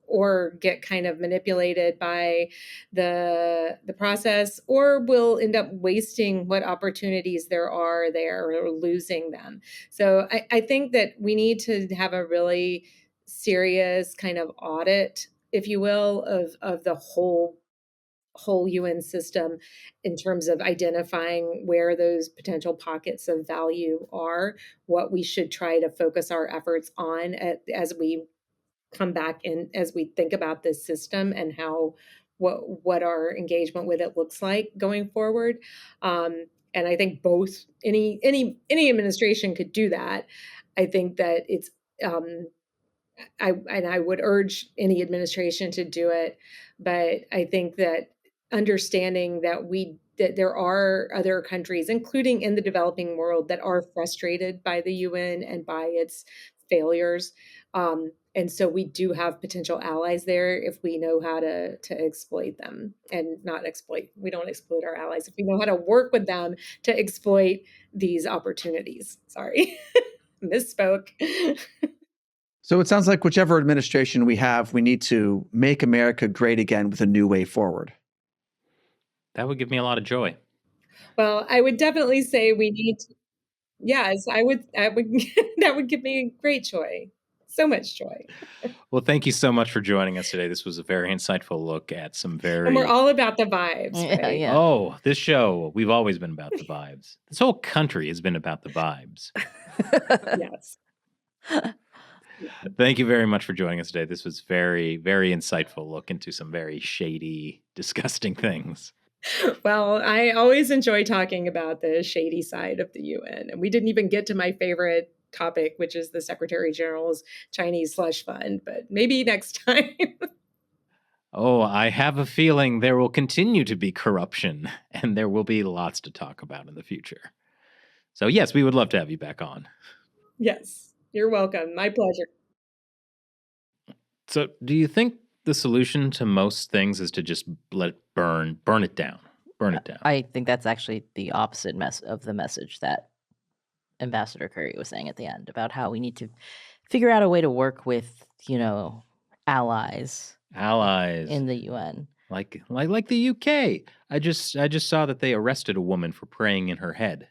or get kind of manipulated by the process, or will end up wasting what opportunities there are there or losing them. So I think that we need to have a really serious kind of audit, if you will, of the whole UN system in terms of identifying where those potential pockets of value are, what we should try to focus our efforts on as we come back and as we think about this system and how what our engagement with it looks like going forward. And I think both any administration could do that. I think that it's I would urge any administration to do it, but I think that understanding that there are other countries, including in the developing world, that are frustrated by the UN and by its failures. And so we do have potential allies there if we know how to exploit them and not exploit. We don't exploit our allies if we know how to work with them to exploit these opportunities. Sorry, misspoke. So it sounds like whichever administration we have, we need to make America great again with a new way forward. That would give me a lot of joy. Well, I would definitely say we need to. Yes, I would. That would give me great joy. So much joy. Well, thank you so much for joining us today. This was a very insightful look at some very... And we're all about the vibes, right? Yeah. Oh, this show, we've always been about the vibes. This whole country has been about the vibes. Yes. Thank you very much for joining us today. This was very, very insightful look into some very shady, disgusting things. Well, I always enjoy talking about the shady side of the UN. And we didn't even get to my favorite topic, which is the Secretary General's Chinese slush fund, but maybe next time. Oh, I have a feeling there will continue to be corruption, and there will be lots to talk about in the future. So yes, we would love to have you back on. Yes, you're welcome. My pleasure. So do you think the solution to most things is to just let it burn it down? Burn it down. I think that's actually the opposite of the message that Ambassador Currie was saying at the end about how we need to figure out a way to work with, allies in the UN. Like the UK. I just saw that they arrested a woman for praying in her head.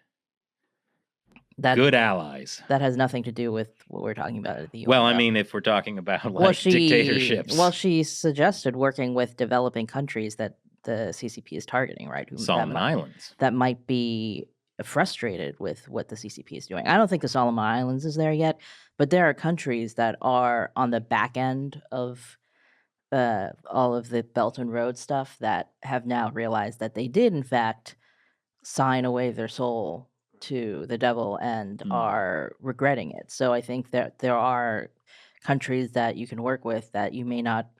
Good allies. That has nothing to do with what we're talking about at the UN. Well, I mean, if we're talking about dictatorships. Well, she suggested working with developing countries that the CCP is targeting, right? Solomon Islands. That might be frustrated with what the CCP is doing. I don't think the Solomon Islands is there yet, but there are countries that are on the back end of all of the Belt and Road stuff that have now realized that they did, in fact, sign away their soul to the devil and are regretting it. So I think that there are countries that you can work with that you may not,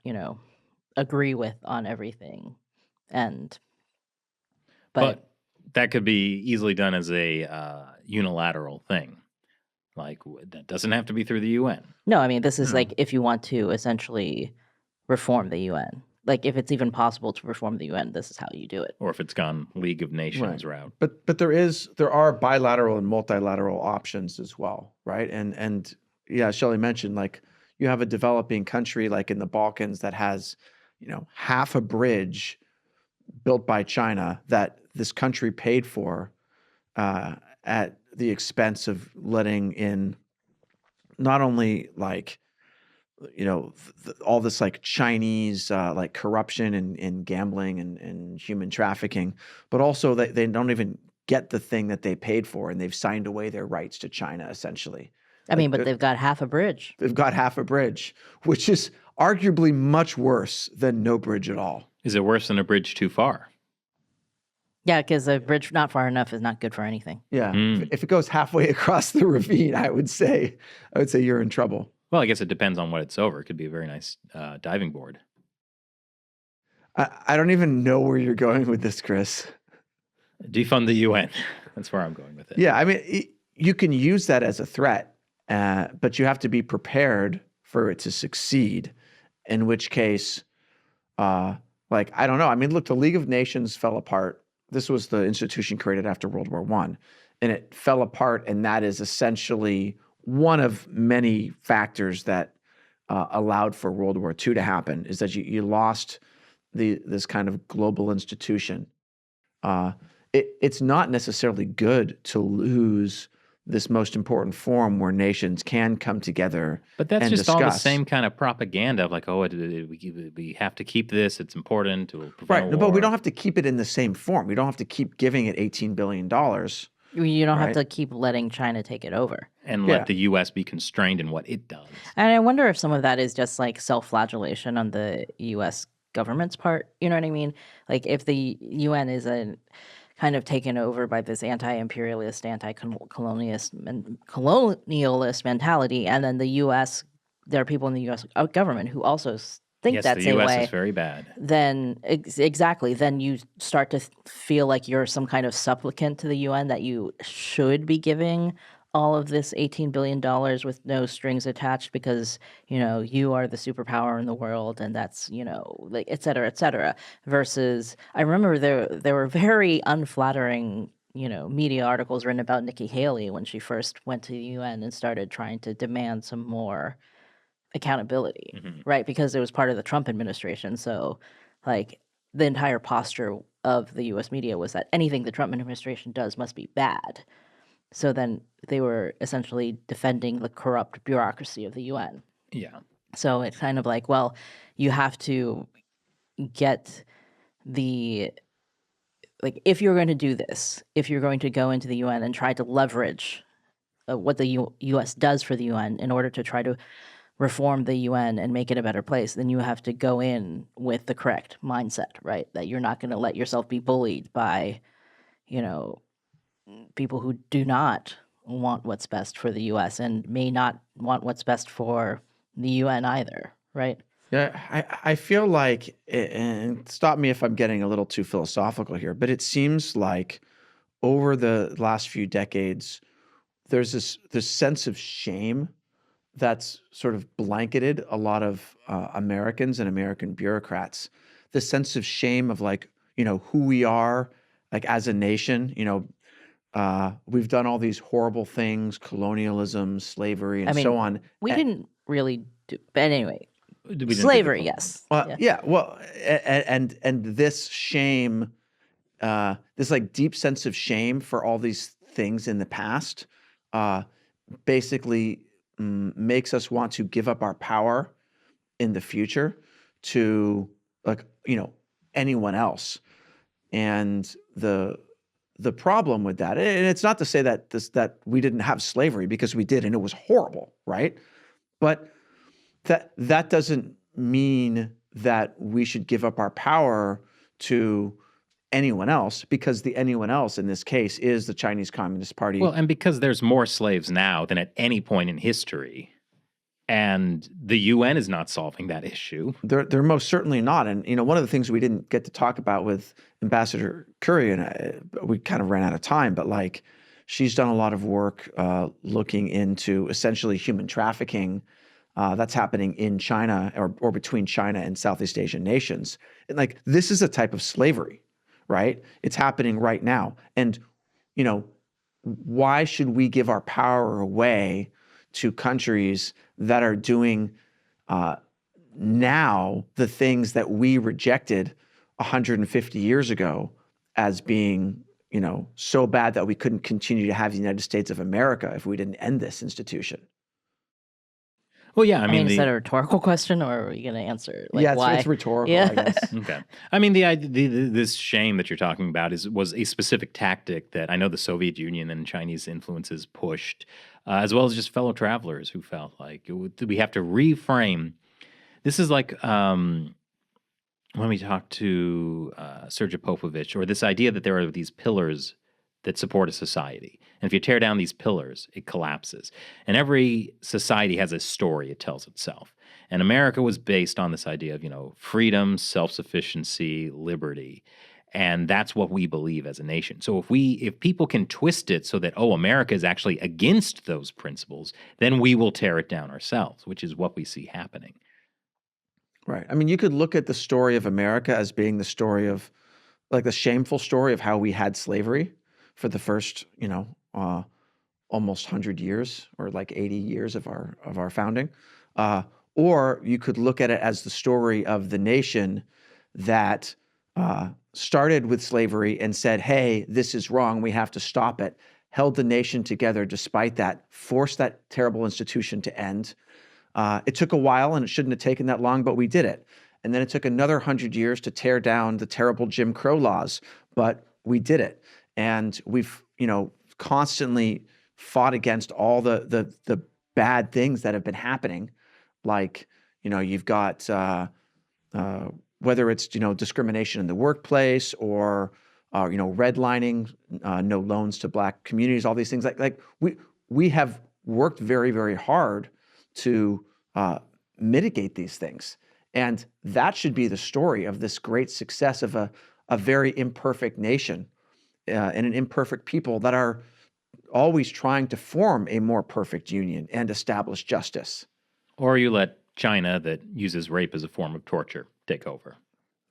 agree with on everything. But that could be easily done as a unilateral thing. Like, that doesn't have to be through the UN. No, I mean, this is like if you want to essentially reform the UN. Like, if it's even possible to reform the UN, this is how you do it. Or if it's gone League of Nations route. But there are bilateral and multilateral options as well, right? And yeah, Shelley mentioned, like, you have a developing country like in the Balkans that has, half a bridge built by China that this country paid for at the expense of letting in not only like, all this like Chinese like corruption and gambling and human trafficking, but also they don't even get the thing that they paid for, and they've signed away their rights to China essentially. I mean, but they've got half a bridge. They've got half a bridge, which is arguably much worse than no bridge at all. Is it worse than a bridge too far? Yeah, because a bridge not far enough is not good for anything. Yeah. If it goes halfway across the ravine, I would say you're in trouble. Well, I guess it depends on what it's over. It could be a very nice diving board. I don't even know where you're going with this, Chris. Defund the UN. That's where I'm going with it. Yeah, I mean, you can use that as a threat, but you have to be prepared for it to succeed. In which case, like, I don't know. I mean, look, the League of Nations fell apart. This was the institution created after World War I, and it fell apart. And that is essentially one of many factors that allowed for World War II to happen, is that you lost this kind of global institution. It's not necessarily good to lose this most important forum where nations can come together. But that's and just all the discuss. same kind of propaganda of like, oh, we have to keep this. It's important to prevent Right. war. No, but we don't have to keep it in the same form. We don't have to keep giving it $18 billion. You don't have Right. to keep letting China take it over. and Yeah. let the U.S. be constrained in what it does. And I wonder if some of that is just like self-flagellation on the U.S. government's part. You know what I mean? Like if the UN is kind of taken over by this anti-imperialist, colonialist mentality, and then the U.S. there are people in the U.S. government who also think Yes, that the same U.S. way. is very bad. Then exactly, then you start to feel like you're some kind of supplicant to the UN, that you should be giving all of this $18 billion with no strings attached because, you are the superpower in the world, and that's, like, et cetera, versus I remember there were very unflattering, media articles written about Nikki Haley when she first went to the UN and started trying to demand some more accountability, Mhm. right? Because it was part of the Trump administration. So, like, the entire posture of the US media was that anything the Trump administration does must be bad. So then they were essentially defending the corrupt bureaucracy of the UN. Yeah. So it's kind of like, well, you have to get like, if you're going to do this, if you're going to go into the UN and try to leverage what the US does for the UN in order to try to reform the UN and make it a better place, then you have to go in with the correct mindset, right? That you're not going to let yourself be bullied by, people who do not want what's best for the US and may not want what's best for the UN either, right? Yeah, I feel like, and stop me if I'm getting a little too philosophical here, but it seems like over the last few decades, there's this sense of shame that's sort of blanketed a lot of Americans and American bureaucrats. The sense of shame of, like, who we are, like, as a nation. We've done all these horrible things, colonialism, slavery, and I mean, so on. We didn't really do, but anyway, We didn't do the slavery, colonial. yes. Well, yeah. Well, and this shame, this, like, deep sense of shame for all these things in the past, basically makes us want to give up our power in the future to, like, anyone else. And the problem with that, and it's not to say that we didn't have slavery, because we did, and it was horrible, right? But that doesn't mean that we should give up our power to anyone else, because the anyone else in this case is the Chinese Communist Party. Well, and because there's more slaves now than at any point in history, and the UN is not solving that issue. They're most certainly not. And, one of the things we didn't get to talk about with Ambassador Currie, and we kind of ran out of time, but, like, she's done a lot of work looking into essentially human trafficking that's happening in China or between China and Southeast Asian nations. And, like, this is a type of slavery, right? It's happening right now. And, why should we give our power away to countries that are doing now the things that we rejected 150 years ago as being, so bad that we couldn't continue to have the United States of America if we didn't end this institution? Well, yeah, I mean, is that a rhetorical question, or are you going to answer it? Like, Yeah, why? it's rhetorical, Yeah. I guess. Okay. I mean, this shame that you're talking about was a specific tactic that I know the Soviet Union and Chinese influences pushed, as well as just fellow travelers who felt like we have to reframe. This is like when we talk to Sergei Popovich, or this idea that there are these pillars that support a society. And if you tear down these pillars, it collapses. And every society has a story it tells itself. And America was based on this idea of, freedom, self-sufficiency, liberty. And that's what we believe as a nation. So if people can twist it so that, oh, America is actually against those principles, then we will tear it down ourselves, which is what we see happening. Right. I mean, you could look at the story of America as being the story of, like, the shameful story of how we had slavery for the first, almost 100 years, or like 80 years of our founding. Or you could look at it as the story of the nation that started with slavery and said, hey, this is wrong, we have to stop it, held the nation together despite that, forced that terrible institution to end. It took a while, and it shouldn't have taken that long, but we did it. And then it took another 100 years to tear down the terrible Jim Crow laws, but we did it. And we've, constantly fought against all the bad things that have been happening. Like, you've got whether it's, discrimination in the workplace, or redlining, no loans to Black communities, all these things. Like we have worked very, very hard to mitigate these things. And that should be the story of this great success of a very imperfect nation and an imperfect people that are always trying to form a more perfect union and establish justice. Or you let China, that uses rape as a form of torture, take over.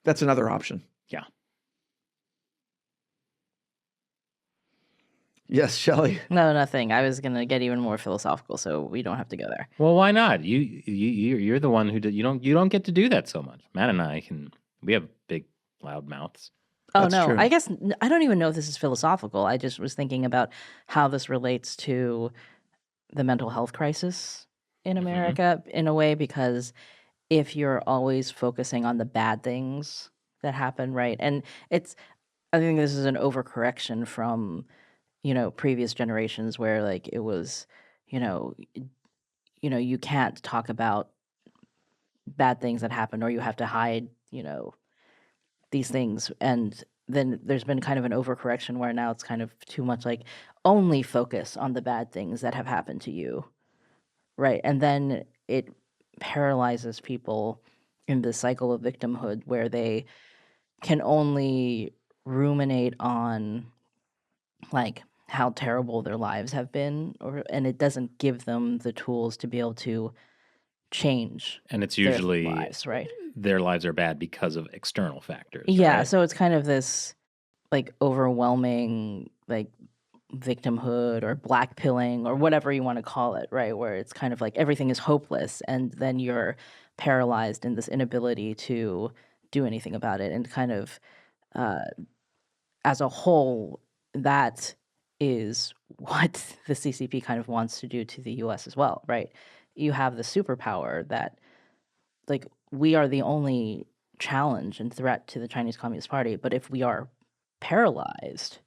That's another option. Yeah. Yes, Shelley. No, nothing. I was gonna get even more philosophical, so we don't have to go there. Well, why not? You're the one who did. You don't get to do that so much. Matt and I can. We have big, loud mouths. Oh, That's no, true. I guess I don't even know if this is philosophical. I just was thinking about how this relates to the mental health crisis in America in a way, because if you're always focusing on the bad things that happen, right? And I think this is an overcorrection from, previous generations where, like, it was, you can't talk about bad things that happen, or you have to hide, these things. And then there's been kind of an overcorrection where now it's kind of too much like only focus on the bad things that have happened to you, right? And then it paralyzes people in this cycle of victimhood where they can only ruminate on, like, how terrible their lives have been, and it doesn't give them the tools to be able to change And it's their usually lives, right? their lives are bad because of external factors. Yeah, right? so it's kind of this, like, overwhelming, like, victimhood or blackpilling or whatever you want to call it, right? Where it's kind of like everything is hopeless, and then you're paralyzed in this inability to do anything about it. And kind of, as a whole, that is what the CCP kind of wants to do to the US as well, right? You have the superpower that, like, we are the only challenge and threat to the Chinese Communist Party. But if we are paralyzed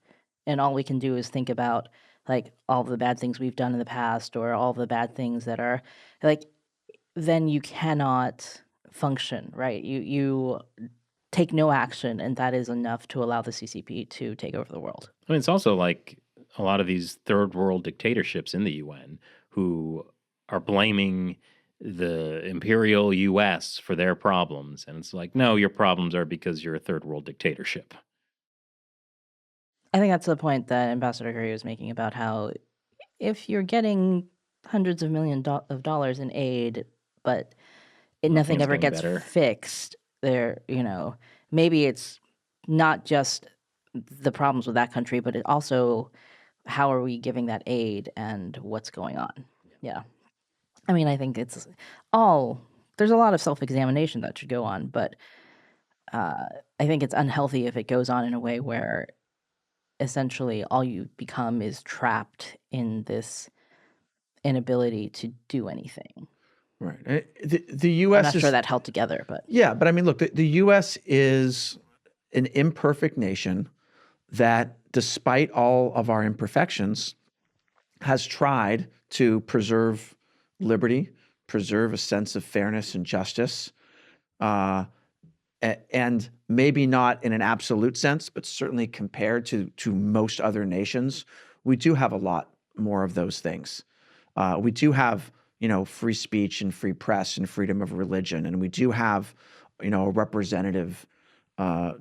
and all we can do is think about, like, all the bad things we've done in the past, or all the bad things that are, like, then you cannot function, right? You take no action, and that is enough to allow the CCP to take over the world. I mean, it's also like a lot of these third world dictatorships in the UN who are blaming the imperial US for their problems. And it's like, no, your problems are because you're a third world dictatorship. I think that's the point that Ambassador Currie was making about how if you're getting hundreds of millions of dollars in aid, but nothing Nothing's ever getting gets better. fixed, there, maybe it's not just the problems with that country, but it also, how are we giving that aid and what's going on? Yeah. I mean, I think there's a lot of self-examination that should go on, but I think it's unhealthy if it goes on in a way where essentially all you become is trapped in this inability to do anything. Right. The I'm U.S. not is sure that held together, but yeah, but I mean, look, the U.S. is an imperfect nation that, despite all of our imperfections, has tried to preserve liberty, preserve a sense of fairness and justice, and maybe not in an absolute sense, but certainly compared to most other nations, we do have a lot more of those things. We do have, free speech and free press and freedom of religion, and we do have, a representative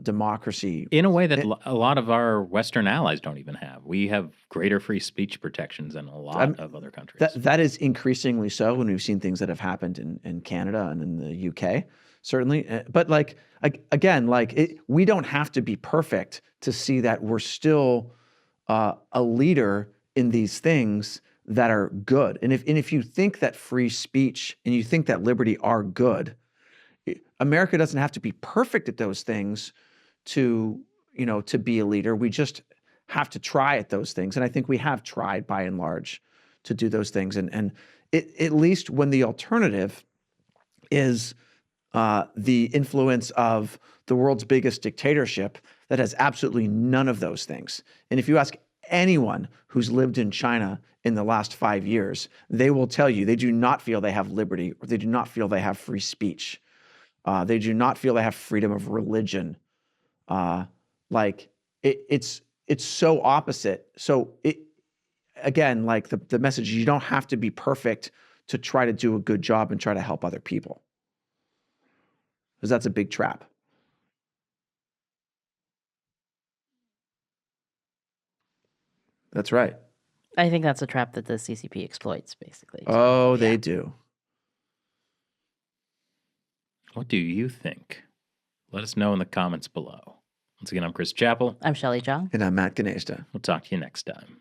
democracy. In a way that a lot of our Western allies don't even have. We have greater free speech protections than a lot of other countries. That is increasingly so when we've seen things that have happened in Canada and in the UK, certainly. But like, again, like we don't have to be perfect to see that we're still a leader in these things that are good. And if you think that free speech and you think that liberty are good, America doesn't have to be perfect at those things to be a leader. We just have to try at those things. And I think we have tried by and large to do those things. And at least when the alternative is the influence of the world's biggest dictatorship that has absolutely none of those things. And if you ask anyone who's lived in China in the last 5 years, they will tell you they do not feel they have liberty, or they do not feel they have free speech. They do not feel they have freedom of religion. It's so opposite. So again, like the message, you don't have to be perfect to try to do a good job and try to help other people, because that's a big trap. That's right. I think that's a trap that the CCP exploits, basically. Oh, they do. What do you think? Let us know in the comments below. Once again, I'm Chris Chappell. I'm Shelley Zhang. And I'm Matt Gnezda. We'll talk to you next time.